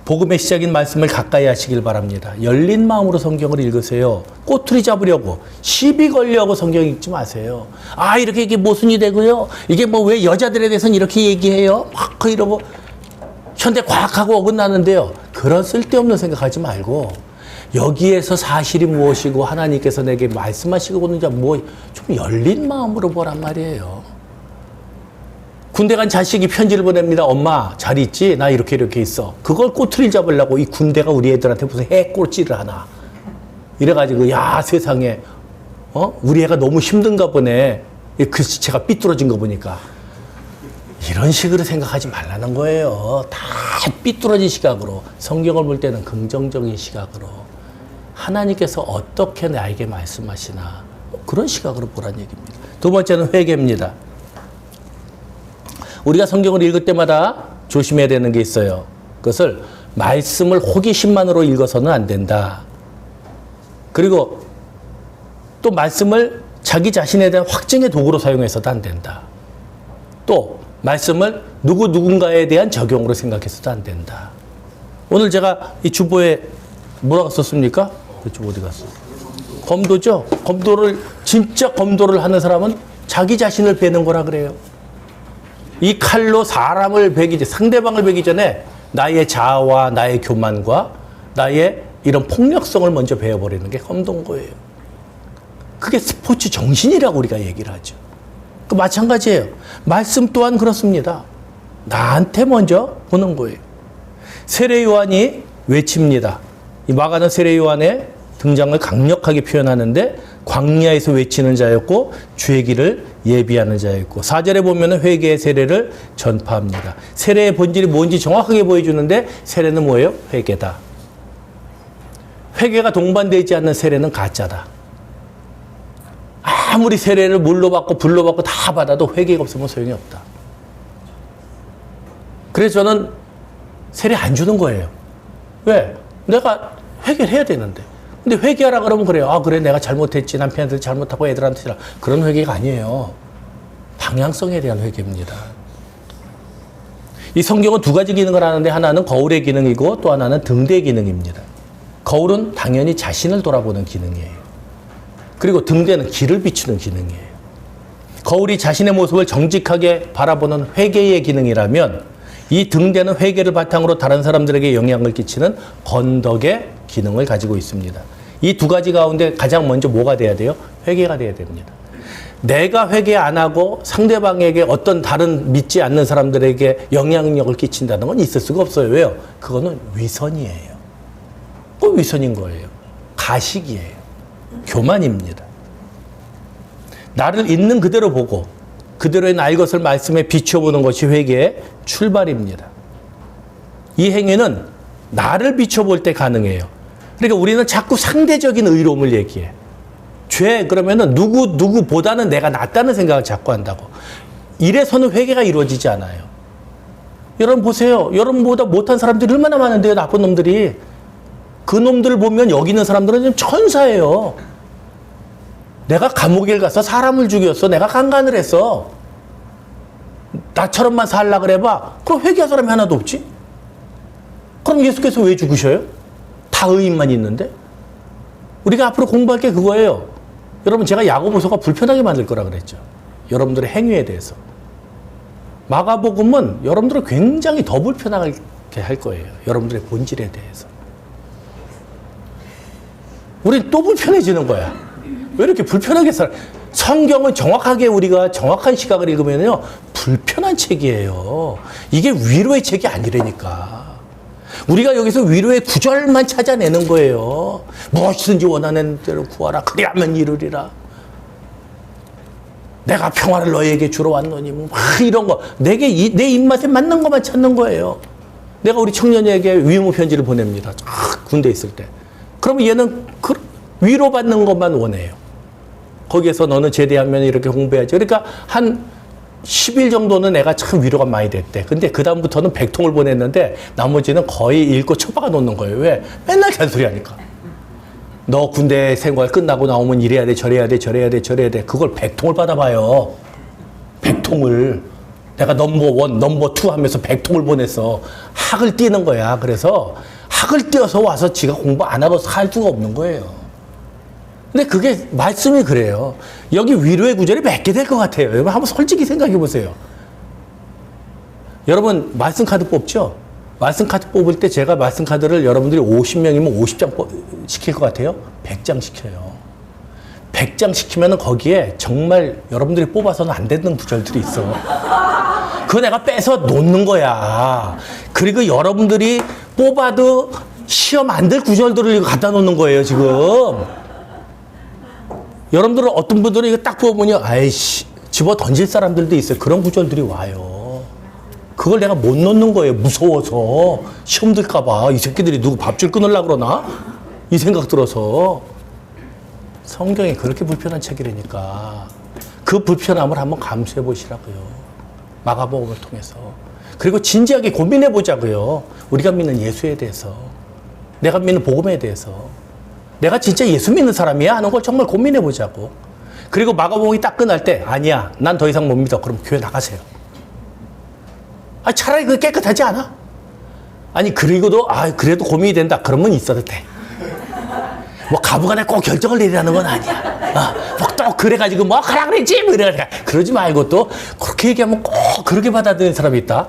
복음의 시작인 말씀을 가까이 하시길 바랍니다. 열린 마음으로 성경을 읽으세요. 꼬투리 잡으려고 시비 걸려고 성경 읽지 마세요. 이렇게 이게 모순이 되고요. 이게 뭐 왜 여자들에 대해서는 이렇게 얘기해요? 막 이러고 현대 과학하고 어긋나는데요. 그런 쓸데없는 생각하지 말고 여기에서 사실이 무엇이고 하나님께서 내게 말씀하시고 있는지 좀 열린 마음으로 보란 말이에요. 군대 간 자식이 편지를 보냅니다. 엄마 잘 있지? 나 이렇게 있어. 그걸 꼬투리를 잡으려고 이 군대가 우리 애들한테 무슨 해꼴찌를 하나. 이래가지고 야 세상에 우리 애가 너무 힘든가 보네. 그 글씨체가 삐뚤어진 거 보니까. 이런 식으로 생각하지 말라는 거예요. 다 삐뚤어진 시각으로. 성경을 볼 때는 긍정적인 시각으로. 하나님께서 어떻게 나에게 말씀하시나. 그런 시각으로 보란 얘기입니다. 두 번째는 회개입니다. 우리가 성경을 읽을 때마다 조심해야 되는 게 있어요. 그것을 말씀을 호기심만으로 읽어서는 안 된다. 그리고 또 말씀을 자기 자신에 대한 확증의 도구로 사용해서도 안 된다. 또 말씀을 누군가에 대한 적용으로 생각해서도 안 된다. 오늘 제가 이 주보에 뭐라고 썼습니까? 이쪽 어디 갔어? 검도죠? 진짜 검도를 하는 사람은 자기 자신을 베는 거라 그래요. 이 칼로 사람을 상대방을 베기 전에 나의 자아와 나의 교만과 나의 이런 폭력성을 먼저 베어버리는 게 검도인 거예요. 그게 스포츠 정신이라고 우리가 얘기를 하죠. 그 마찬가지예요. 말씀 또한 그렇습니다. 나한테 먼저 보는 거예요. 세례 요한이 외칩니다. 이 마가는 세례 요한의 등장을 강력하게 표현하는데 광야에서 외치는 자였고 주의 길을 예비하는 자였고 4절에 보면은 회개의 세례를 전파합니다. 세례의 본질이 뭔지 정확하게 보여주는데 세례는 뭐예요? 회개다. 회개가 동반되지 않는 세례는 가짜다. 아무리 세례를 물로 받고 불로 받고 다 받아도 회개가 없으면 소용이 없다. 그래서 저는 세례 안 주는 거예요. 왜? 내가 회개를 해야 되는데. 근데 회개하라 그러면 그래요. 아, 그래, 내가 잘못했지. 남편한테 잘못하고 애들한테 잘못. 그런 회개가 아니에요. 방향성에 대한 회개입니다. 이 성경은 두 가지 기능을 하는데 하나는 거울의 기능이고 또 하나는 등대의 기능입니다. 거울은 당연히 자신을 돌아보는 기능이에요. 그리고 등대는 길을 비추는 기능이에요. 거울이 자신의 모습을 정직하게 바라보는 회개의 기능이라면 이 등대는 회개를 바탕으로 다른 사람들에게 영향을 끼치는 건덕의 기능을 가지고 있습니다. 이 두 가지 가운데 가장 먼저 뭐가 돼야 돼요? 회개가 돼야 됩니다. 내가 회개 안 하고 상대방에게 어떤 다른 믿지 않는 사람들에게 영향력을 끼친다는 건 있을 수가 없어요. 왜요? 그거는 위선이에요. 꼭 위선인 거예요. 가식이에요. 교만입니다. 나를 있는 그대로 보고 그대로의 나의 것을 말씀에 비춰보는 것이 회개의 출발입니다. 이 행위는 나를 비춰볼 때 가능해요. 그러니까 우리는 자꾸 상대적인 의로움을 얘기해. 죄 그러면은 누구보다는 내가 낫다는 생각을 자꾸 한다고. 이래서는 회개가 이루어지지 않아요. 여러분 보세요. 여러분보다 못한 사람들이 얼마나 많은데요. 나쁜 놈들이. 그 놈들을 보면 여기 있는 사람들은 좀 천사예요. 내가 감옥에 가서 사람을 죽였어. 내가 강간을 했어. 나처럼만 살라 그래봐. 그럼 회개할 사람이 하나도 없지? 그럼 예수께서 왜 죽으셔요? 다 의인만 있는데? 우리가 앞으로 공부할 게 그거예요. 여러분 제가 야고보서가 불편하게 만들 거라 그랬죠. 여러분들의 행위에 대해서. 마가복음은 여러분들을 굉장히 더 불편하게 할 거예요. 여러분들의 본질에 대해서. 우린 또 불편해지는 거야. 왜 이렇게 불편하게 살아? 성경은 정확하게 우리가 정확한 시각을 읽으면요. 불편한 책이에요. 이게 위로의 책이 아니라니까. 우리가 여기서 위로의 구절만 찾아내는 거예요. 무엇이든지 원하는 대로 구하라. 그리하면 이루리라. 내가 평화를 너에게 주러 왔노니 막 이런 거. 내 입맛에 맞는 것만 찾는 거예요. 내가 우리 청년에게 위무 편지를 보냅니다. 군대 있을 때. 그러면 얘는 위로받는 것만 원해요. 거기에서 너는 제대하면 이렇게 공부해야지. 그러니까 한 10일 정도는 내가 참 위로가 많이 됐대. 근데 그다음부터는 100통을 보냈는데 나머지는 거의 읽고 쳐박아 놓는 거예요. 왜? 맨날 잔소리 하니까. 너 군대 생활 끝나고 나오면 이래야 돼, 저래야 돼, 저래야 돼, 저래야 돼. 그걸 100통을 받아봐요. 100통을. 내가 넘버1, 넘버2 하면서 100통을 보냈어. 학을 띄는 거야. 그래서 학을 띄어서 와서 지가 공부 안 하고 살 수가 없는 거예요. 근데 그게 말씀이 그래요. 여기 위로의 구절이 몇 개 될 것 같아요. 여러분 한번 솔직히 생각해 보세요. 여러분 말씀 카드 뽑죠? 말씀 카드 뽑을 때 제가 말씀 카드를 여러분들이 50명이면 50장 시킬 것 같아요? 100장 시켜요. 100장 시키면 거기에 정말 여러분들이 뽑아서는 안 되는 구절들이 있어. 그거 내가 빼서 놓는 거야. 그리고 여러분들이 뽑아도 시험 안 될 구절들을 갖다 놓는 거예요, 지금. 여러분들은 어떤 분들은 이거 딱 보면요. 아이씨, 집어 던질 사람들도 있어요. 그런 구절들이 와요. 그걸 내가 못 넣는 거예요. 무서워서. 시험 들까봐. 이 새끼들이 누구 밥줄 끊으려고 그러나? 이 생각 들어서. 성경이 그렇게 불편한 책이라니까. 그 불편함을 한번 감수해 보시라고요. 마가복음을 통해서. 그리고 진지하게 고민해 보자고요. 우리가 믿는 예수에 대해서. 내가 믿는 복음에 대해서. 내가 진짜 예수 믿는 사람이야? 하는 걸 정말 고민해 보자고. 그리고 마가복음이 딱 끝날 때 아니야. 난 더 이상 못 믿어. 그럼 교회 나가세요. 아, 차라리 그게 깨끗하지 않아? 아니 그리고도 그래도 고민이 된다. 그러면 있어도 돼. 뭐 가부간에 꼭 결정을 내리라는 건 아니야. 또 그래가지고 뭐 가라 그랬지? 뭐 이래가지고 그러지 말고 또 그렇게 얘기하면 꼭 그렇게 받아들이는 사람이 있다.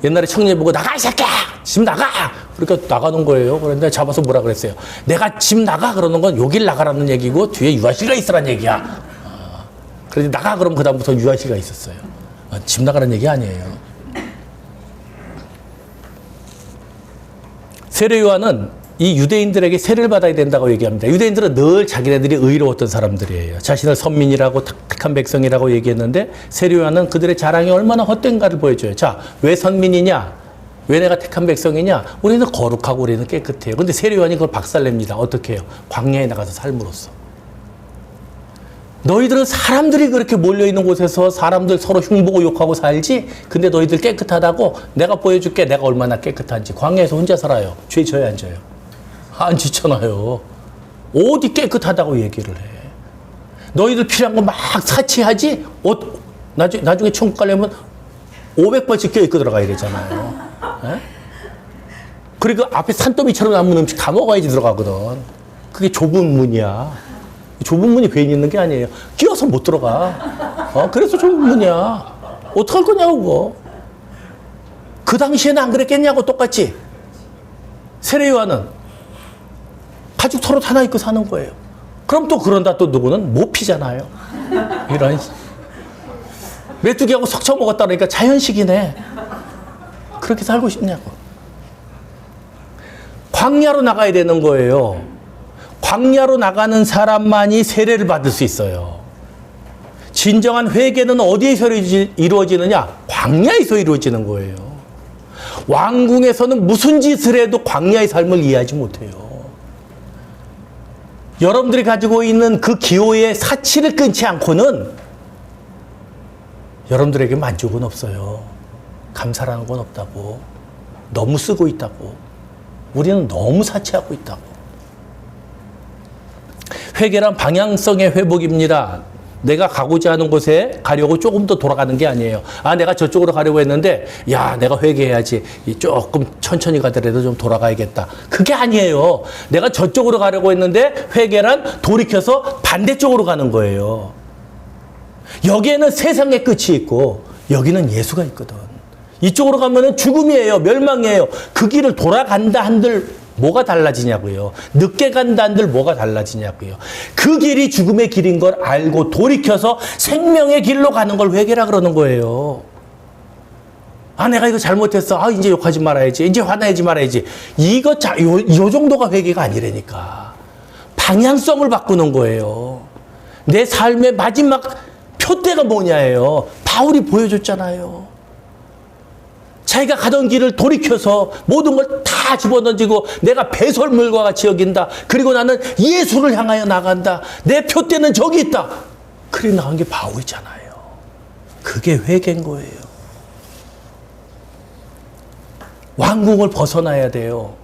옛날에 청년 보고 나가 이 새끼야! 집 나가! 그러니까 나가는 거예요. 그런데 잡아서 뭐라 그랬어요? 내가 집 나가 그러는 건 여길 나가라는 얘기고 뒤에 유아실에 있으란 얘기야. 그래서 나가 그럼 그다음부터 유아시가 있었어요. 집 나가는 얘기 아니에요. 세례 요한은 이 유대인들에게 세례를 받아야 된다고 얘기합니다. 유대인들은 늘 자기네들이 의로웠던 사람들이에요. 자신을 선민이라고 택한 백성이라고 얘기했는데 세례 요한은 그들의 자랑이 얼마나 헛된가를 보여줘요. 자, 왜 선민이냐? 왜 내가 택한 백성이냐? 우리는 거룩하고 우리는 깨끗해요. 근데 세례 요한이 그걸 박살냅니다. 어떻게 해요? 광야에 나가서 삶으로써. 너희들은 사람들이 그렇게 몰려있는 곳에서 사람들 서로 흉보고 욕하고 살지? 근데 너희들 깨끗하다고? 내가 보여줄게. 내가 얼마나 깨끗한지. 광야에서 혼자 살아요. 죄 져요, 안 져요? 안 지잖아요. 어디 깨끗하다고 얘기를 해. 너희들 필요한 거 막 사치하지? 나중에 천국 가려면 500번씩 껴입고 들어가야 되잖아요. 에? 그리고 앞에 산더미처럼 남은 음식 다 먹어야지 들어가거든. 그게 좁은 문이야. 좁은 문이 괜히 있는 게 아니에요. 끼어서 못 들어가. 그래서 좁은 문이야. 어떡할 거냐고, 그거. 그 당시에는 안 그랬겠냐고, 똑같이. 세례 요한은 가죽 털옷 하나 입고 사는 거예요. 그럼 또 그런다 또 누구는 못 피잖아요. 이런. 메뚜기하고 석쳐 먹었다 그러니까 자연식이네. 그렇게 살고 싶냐고. 광야로 나가야 되는 거예요. 광야로 나가는 사람만이 세례를 받을 수 있어요. 진정한 회개는 어디에서 이루어지느냐? 광야에서 이루어지는 거예요. 왕궁에서는 무슨 짓을 해도 광야의 삶을 이해하지 못해요. 여러분들이 가지고 있는 그 기호의 사치를 끊지 않고는 여러분들에게 만족은 없어요. 감사라는 건 없다고. 너무 쓰고 있다고. 우리는 너무 사치하고 있다고. 회개란 방향성의 회복입니다. 내가 가고자 하는 곳에 가려고 조금 더 돌아가는 게 아니에요. 내가 저쪽으로 가려고 했는데, 내가 회개해야지. 조금 천천히 가더라도 좀 돌아가야겠다. 그게 아니에요. 내가 저쪽으로 가려고 했는데, 회개란 돌이켜서 반대쪽으로 가는 거예요. 여기에는 세상의 끝이 있고, 여기는 예수가 있거든. 이쪽으로 가면은 죽음이에요. 멸망이에요. 그 길을 돌아간다 한들 뭐가 달라지냐고요. 늦게 간다 한들 뭐가 달라지냐고요. 그 길이 죽음의 길인 걸 알고 돌이켜서 생명의 길로 가는 걸 회개라 그러는 거예요. 내가 이거 잘못했어. 이제 욕하지 말아야지. 이제 화내지 말아야지. 요 정도가 회개가 아니라니까. 방향성을 바꾸는 거예요. 내 삶의 마지막 표대가 뭐냐예요. 바울이 보여줬잖아요. 자기가 가던 길을 돌이켜서 모든 걸 다 집어던지고 내가 배설물과 같이 여긴다. 그리고 나는 예수를 향하여 나간다. 내 표대는 저기 있다. 그래 나간 게 바울이잖아요. 그게 회개인 거예요. 왕궁을 벗어나야 돼요.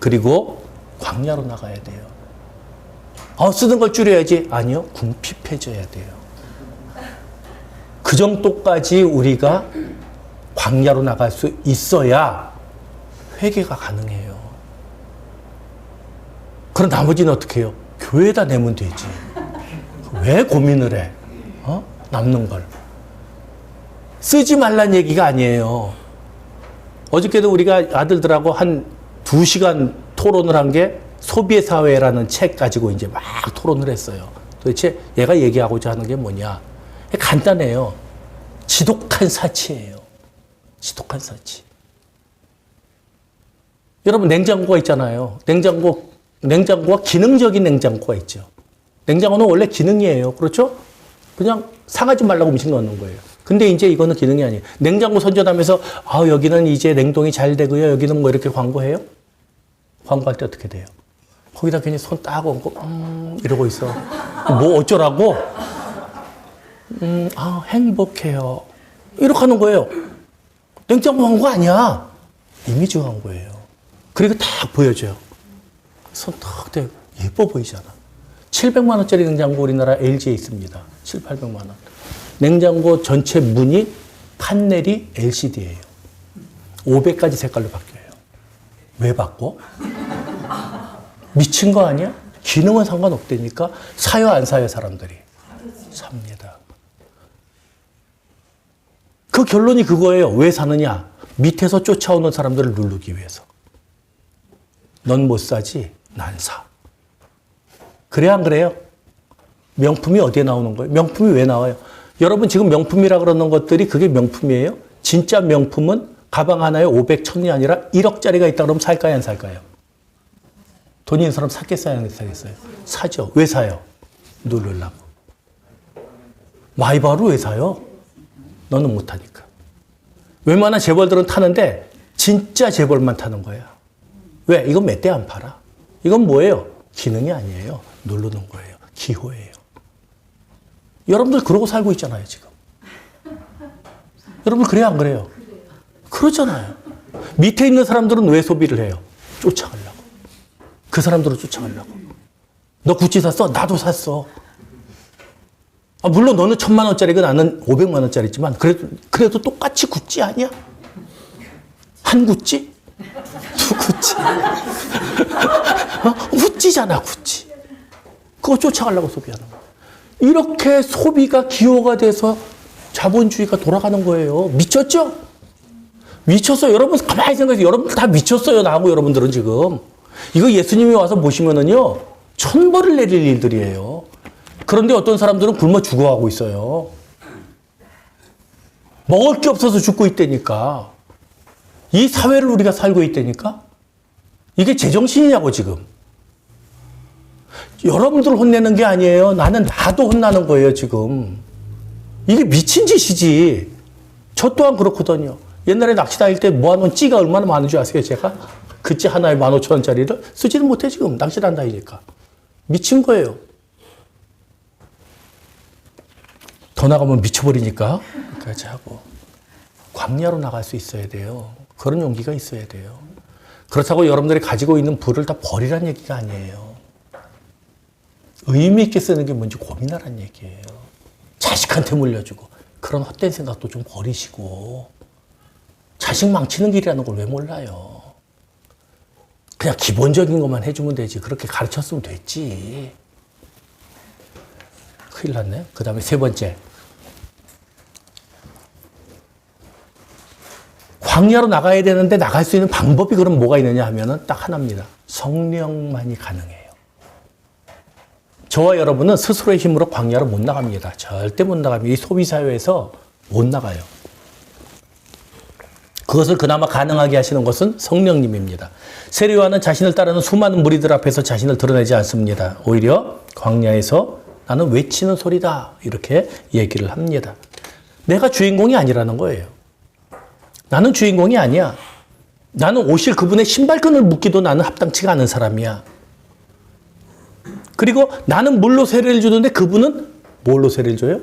그리고 광야로 나가야 돼요. 쓰는 걸 줄여야지. 아니요. 궁핍해져야 돼요. 그 정도까지 우리가 광야로 나갈 수 있어야 회개가 가능해요. 그럼 나머지는 어떻게 해요? 교회에다 내면 되지. 왜 고민을 해? 남는 걸. 쓰지 말란 얘기가 아니에요. 어저께도 우리가 아들들하고 한 2시간 토론을 한 게 소비의 사회라는 책 가지고 이제 막 토론을 했어요. 도대체 얘가 얘기하고자 하는 게 뭐냐? 간단해요. 지독한 사치예요. 지독한 사치. 여러분 냉장고가 있잖아요. 냉장고가 기능적인 냉장고가 있죠. 냉장고는 원래 기능이에요. 그렇죠? 그냥 상하지 말라고 음식 넣는 거예요. 근데 이제 이거는 기능이 아니에요. 냉장고 선전하면서 여기는 이제 냉동이 잘 되고요. 여기는 뭐 이렇게 광고해요? 광고할 때 어떻게 돼요? 거기다 괜히 손 딱 얹고 이러고 있어. 뭐 어쩌라고? 행복해요. 이렇게 하는 거예요. 냉장고 광고 아니야. 이미지 광고예요. 그리고 딱 보여줘요. 손 탁 대고 예뻐 보이잖아. 700만 원짜리 냉장고 우리나라 LG에 있습니다. 7, 800만 원. 냉장고 전체 문이 판넬이 LCD예요. 500가지 색깔로 바뀌어요. 왜 바꿔? 미친 거 아니야? 기능은 상관없다니까. 사요 안 사요 사람들이? 삽니다. 그 결론이 그거예요. 왜 사느냐? 밑에서 쫓아오는 사람들을 누르기 위해서. 넌 못 사지? 난 사. 그래 안 그래요? 명품이 어디에 나오는 거예요? 명품이 왜 나와요? 여러분 지금 명품이라 그러는 것들이 그게 명품이에요? 진짜 명품은 가방 하나에 500, 1000이 아니라 1억짜리가 있다 그러면 살까요, 안 살까요? 돈 있는 사람 사겠어요, 안 사겠어요? 사죠. 왜 사요? 누르려고. 마이바흐를 왜 사요? 너는 못하니까. 웬만한 재벌들은 타는데 진짜 재벌만 타는 거야. 왜? 이건 몇 대 안 팔아. 이건 뭐예요? 기능이 아니에요. 누르는 거예요. 기호예요. 여러분들 그러고 살고 있잖아요, 지금. 여러분 그래요, 안 그래요? 그러잖아요. 밑에 있는 사람들은 왜 소비를 해요? 쫓아가려고. 그 사람들을 쫓아가려고. 너 구찌 샀어? 나도 샀어. 물론 너는 1000만 원짜리고 나는 500만 원짜리지만 그래도 똑같이 구찌 아니야? 한 구찌? 두 구찌? 구찌잖아, 구찌. 그거 쫓아가려고 소비하는 거야. 이렇게 소비가 기호가 돼서 자본주의가 돌아가는 거예요. 미쳤죠? 미쳤어요. 여러분 가만히 생각해서 여러분들 다 미쳤어요. 나하고 여러분들은 지금. 이거 예수님이 와서 보시면은요. 천벌을 내릴 일들이에요. 그런데 어떤 사람들은 굶어 죽어가고 있어요. 먹을 게 없어서 죽고 있다니까. 이 사회를 우리가 살고 있다니까. 이게 제정신이냐고 지금. 여러분들 혼내는 게 아니에요. 나도 혼나는 거예요 지금. 이게 미친 짓이지. 저 또한 그렇거든요. 옛날에 낚시 다닐 때 모아놓은 찌가 얼마나 많은 줄 아세요 제가? 그 찌 하나에 15,000원짜리를 쓰지는 못해 지금. 낚시를 안 다니니까. 미친 거예요. 더 나가면 미쳐버리니까. 그렇게 하고. 광야로 나갈 수 있어야 돼요. 그런 용기가 있어야 돼요. 그렇다고 여러분들이 가지고 있는 부를 다 버리란 얘기가 아니에요. 의미 있게 쓰는 게 뭔지 고민하란 얘기예요. 자식한테 물려주고 그런 헛된 생각도 좀 버리시고 자식 망치는 길이라는 걸 왜 몰라요. 그냥 기본적인 것만 해주면 되지. 그렇게 가르쳤으면 됐지. 큰일 났네. 그 다음에 세 번째. 광야로 나가야 되는데 나갈 수 있는 방법이 그럼 뭐가 있느냐 하면은 딱 하나입니다. 성령만이 가능해요. 저와 여러분은 스스로의 힘으로 광야로 못 나갑니다. 절대 못 나갑니다. 이 소비사회에서 못 나가요. 그것을 그나마 가능하게 하시는 것은 성령님입니다. 세례요한은 자신을 따르는 수많은 무리들 앞에서 자신을 드러내지 않습니다. 오히려 광야에서 나는 외치는 소리다 이렇게 얘기를 합니다. 내가 주인공이 아니라는 거예요. 나는 주인공이 아니야. 나는 오실 그분의 신발끈을 묶기도 나는 합당치가 않은 사람이야. 그리고 나는 물로 세례를 주는데 그분은 뭘로 세례를 줘요?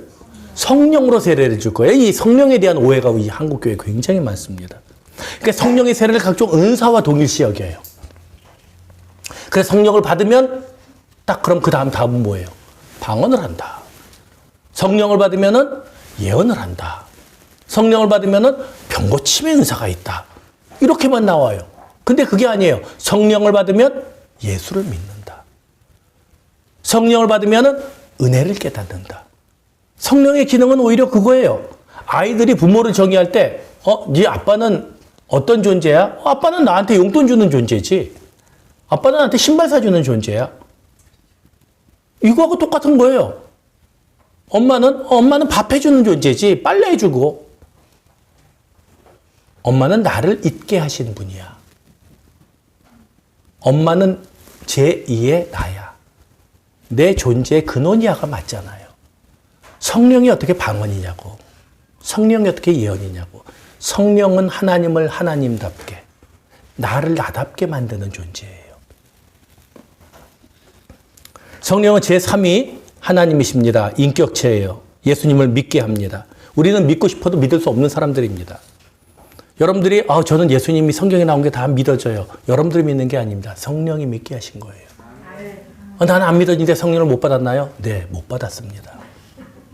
성령으로 세례를 줄 거예요. 이 성령에 대한 오해가 이 한국교회에 굉장히 많습니다. 그러니까 성령의 세례를 각종 은사와 동일시 여겨요. 그래서 성령을 받으면 딱 그럼 그 다음은 뭐예요? 방언을 한다. 성령을 받으면은 예언을 한다. 성령을 받으면은 병고침의 은사가 있다. 이렇게만 나와요. 근데 그게 아니에요. 성령을 받으면 예수를 믿는다. 성령을 받으면은 은혜를 깨닫는다. 성령의 기능은 오히려 그거예요. 아이들이 부모를 정의할 때, 네 아빠는 어떤 존재야? 아빠는 나한테 용돈 주는 존재지. 아빠는 나한테 신발 사주는 존재야. 이거하고 똑같은 거예요. 엄마는 밥 해주는 존재지. 빨래 해주고. 엄마는 나를 잊게 하신 분이야. 엄마는 제2의 나야. 내 존재의 근원이야가 맞잖아요. 성령이 어떻게 방언이냐고. 성령이 어떻게 예언이냐고. 성령은 하나님을 하나님답게, 나를 나답게 만드는 존재예요. 성령은 제3위 하나님이십니다. 인격체예요. 예수님을 믿게 합니다. 우리는 믿고 싶어도 믿을 수 없는 사람들입니다. 여러분들이 저는 예수님이 성경에 나온 게 다 믿어져요. 여러분들이 믿는 게 아닙니다. 성령이 믿게 하신 거예요. 나는 안 믿어지는데 성령을 못 받았나요? 네, 못 받았습니다.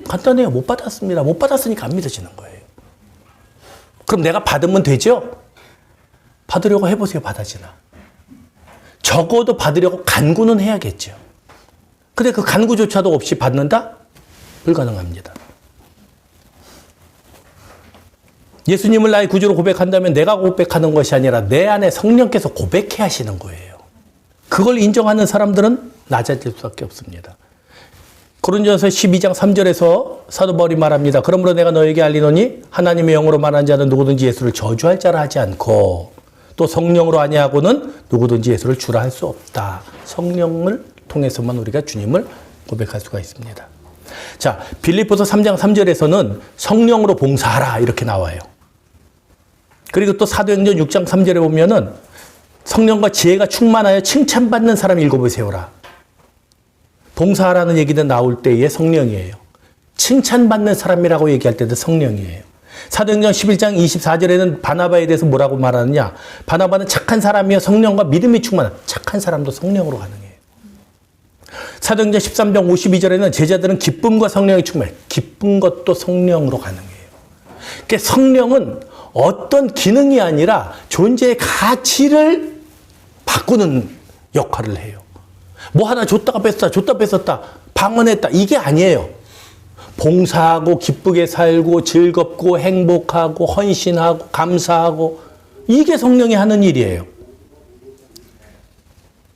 간단해요. 못 받았습니다. 못 받았으니까 안 믿어지는 거예요. 그럼 내가 받으면 되죠? 받으려고 해보세요. 받아지나. 적어도 받으려고 간구는 해야겠죠. 근데 그 간구조차도 없이 받는다? 불가능합니다. 예수님을 나의 구주로 고백한다면 내가 고백하는 것이 아니라 내 안에 성령께서 고백해 하시는 거예요. 그걸 인정하는 사람들은 낮아질 수밖에 없습니다. 고린도전서 12장 3절에서 사도 바울이 말합니다. 그러므로 내가 너에게 알리노니 하나님의 영으로 말하는 자는 누구든지 예수를 저주할 자라 하지 않고 또 성령으로 아니하고는 누구든지 예수를 주라 할 수 없다. 성령을 통해서만 우리가 주님을 고백할 수가 있습니다. 자, 빌립보서 3장 3절에서는 성령으로 봉사하라 이렇게 나와요. 그리고 또 사도행전 6장 3절에 보면은 성령과 지혜가 충만하여 칭찬받는 사람 일곱을 세우라. 봉사하라는 얘기는 나올 때에 성령이에요. 칭찬받는 사람이라고 얘기할 때도 성령이에요. 사도행전 11장 24절에는 바나바에 대해서 뭐라고 말하느냐. 바나바는 착한 사람이요 성령과 믿음이 충만한 착한 사람도 성령으로 가능해요. 사도행전 13장 52절에는 제자들은 기쁨과 성령이 충만해. 기쁜 것도 성령으로 가능해요. 그러니까 성령은 어떤 기능이 아니라 존재의 가치를 바꾸는 역할을 해요. 뭐 하나 줬다가 뺐었다. 방언했다. 이게 아니에요. 봉사하고 기쁘게 살고 즐겁고 행복하고 헌신하고 감사하고 이게 성령이 하는 일이에요.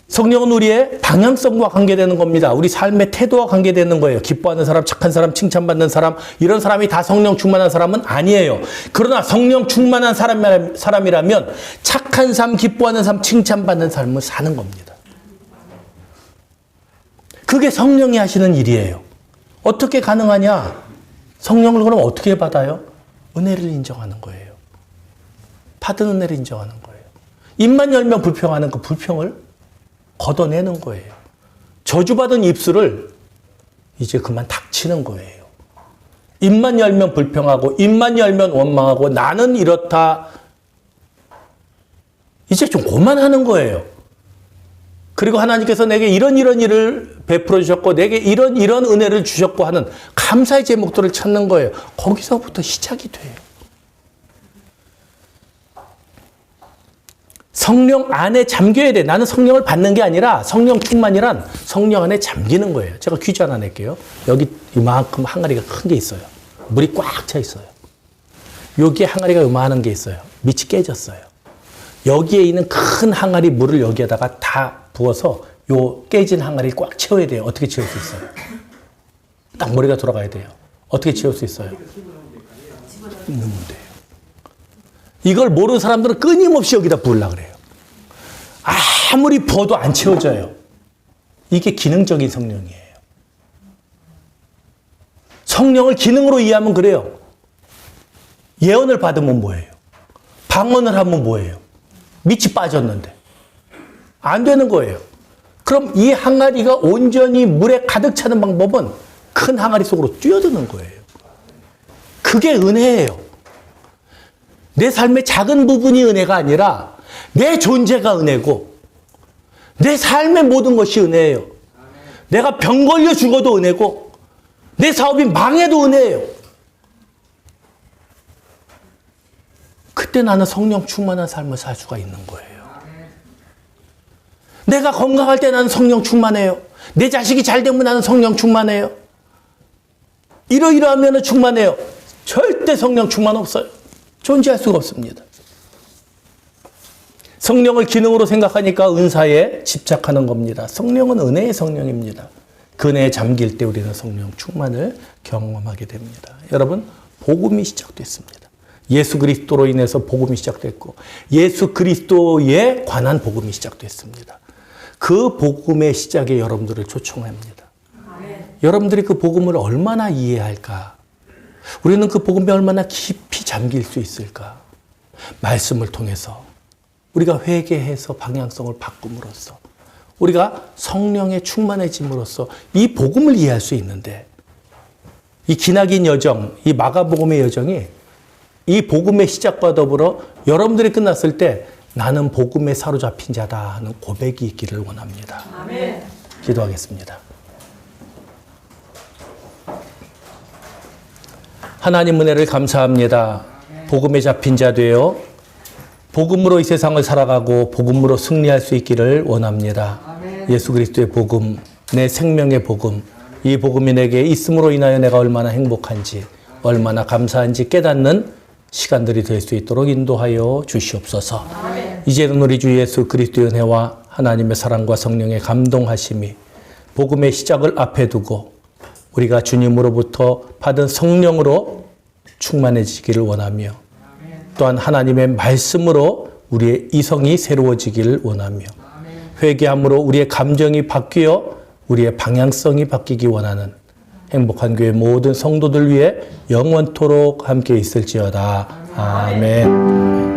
성령은 우리의 방향성과 관계되는 겁니다. 우리 삶의 태도와 관계되는 거예요. 기뻐하는 사람, 착한 사람, 칭찬받는 사람 이런 사람이 다 성령 충만한 사람은 아니에요. 그러나 성령 충만한 사람이라면 착한 삶, 기뻐하는 삶, 칭찬받는 삶을 사는 겁니다. 그게 성령이 하시는 일이에요. 어떻게 가능하냐? 성령을 그럼 어떻게 받아요? 은혜를 인정하는 거예요. 받은 은혜를 인정하는 거예요. 입만 열면 불평하는 그 불평을 걷어내는 거예요. 저주받은 입술을 이제 그만 닥치는 거예요. 입만 열면 불평하고 입만 열면 원망하고 나는 이렇다. 이제 좀 그만하는 거예요. 그리고 하나님께서 내게 이런 일을 베풀어 주셨고 내게 이런 은혜를 주셨고 하는 감사의 제목들을 찾는 거예요. 거기서부터 시작이 돼요. 성령 안에 잠겨야 돼. 나는 성령을 받는 게 아니라 성령 충만이란 성령 안에 잠기는 거예요. 제가 퀴즈 하나 낼게요. 여기 이만큼 항아리가 큰 게 있어요. 물이 꽉 차 있어요. 여기에 항아리가 요만한 게 있어요. 밑이 깨졌어요. 여기에 있는 큰 항아리 물을 여기에다가 다 부어서 요 깨진 항아리를 꽉 채워야 돼요. 어떻게 채울 수 있어요? 딱 머리가 돌아가야 돼요. 어떻게 채울 수 있어요? 넣으면 돼요. 이걸 모르는 사람들은 끊임없이 여기다 부으려고 그래요. 아무리 부어도 안 채워져요. 이게 기능적인 성령이에요. 성령을 기능으로 이해하면 그래요. 예언을 받으면 뭐예요? 방언을 하면 뭐예요? 밑이 빠졌는데. 안 되는 거예요. 그럼 이 항아리가 온전히 물에 가득 차는 방법은 큰 항아리 속으로 뛰어드는 거예요. 그게 은혜예요. 내 삶의 작은 부분이 은혜가 아니라 내 존재가 은혜고 내 삶의 모든 것이 은혜예요. 내가 병 걸려 죽어도 은혜고 내 사업이 망해도 은혜예요. 그때 나는 성령 충만한 삶을 살 수가 있는 거예요. 내가 건강할 때 나는 성령 충만해요. 내 자식이 잘 되면 나는 성령 충만해요. 이러이러하면 충만해요. 절대 성령 충만 없어요. 존재할 수가 없습니다. 성령을 기능으로 생각하니까 은사에 집착하는 겁니다. 성령은 은혜의 성령입니다. 그 은혜에 잠길 때 우리는 성령 충만을 경험하게 됩니다. 여러분, 복음이 시작됐습니다. 예수 그리스도로 인해서 복음이 시작됐고 예수 그리스도에 관한 복음이 시작됐습니다. 그 복음의 시작에 여러분들을 초청합니다. 여러분들이 그 복음을 얼마나 이해할까? 우리는 그 복음에 얼마나 깊이 잠길 수 있을까? 말씀을 통해서 우리가 회개해서 방향성을 바꿈으로써 우리가 성령에 충만해짐으로써 이 복음을 이해할 수 있는데 이 기나긴 여정, 이 마가복음의 여정이 이 복음의 시작과 더불어 여러분들이 끝났을 때 나는 복음에 사로잡힌 자다 하는 고백이 있기를 원합니다. 아멘. 기도하겠습니다. 하나님 은혜를 감사합니다. 복음에 잡힌 자 되어 복음으로 이 세상을 살아가고 복음으로 승리할 수 있기를 원합니다. 예수 그리스도의 복음, 내 생명의 복음, 이 복음이 내게 있음으로 인하여 내가 얼마나 행복한지, 얼마나 감사한지 깨닫는 시간들이 될 수 있도록 인도하여 주시옵소서. 이제는 우리 주 예수 그리스도의 은혜와 하나님의 사랑과 성령의 감동하심이 복음의 시작을 앞에 두고 우리가 주님으로부터 받은 성령으로 충만해지기를 원하며 또한 하나님의 말씀으로 우리의 이성이 새로워지기를 원하며 회개함으로 우리의 감정이 바뀌어 우리의 방향성이 바뀌기 원하는 행복한 교회 모든 성도들 위해 영원토록 함께 있을지어다. 아멘.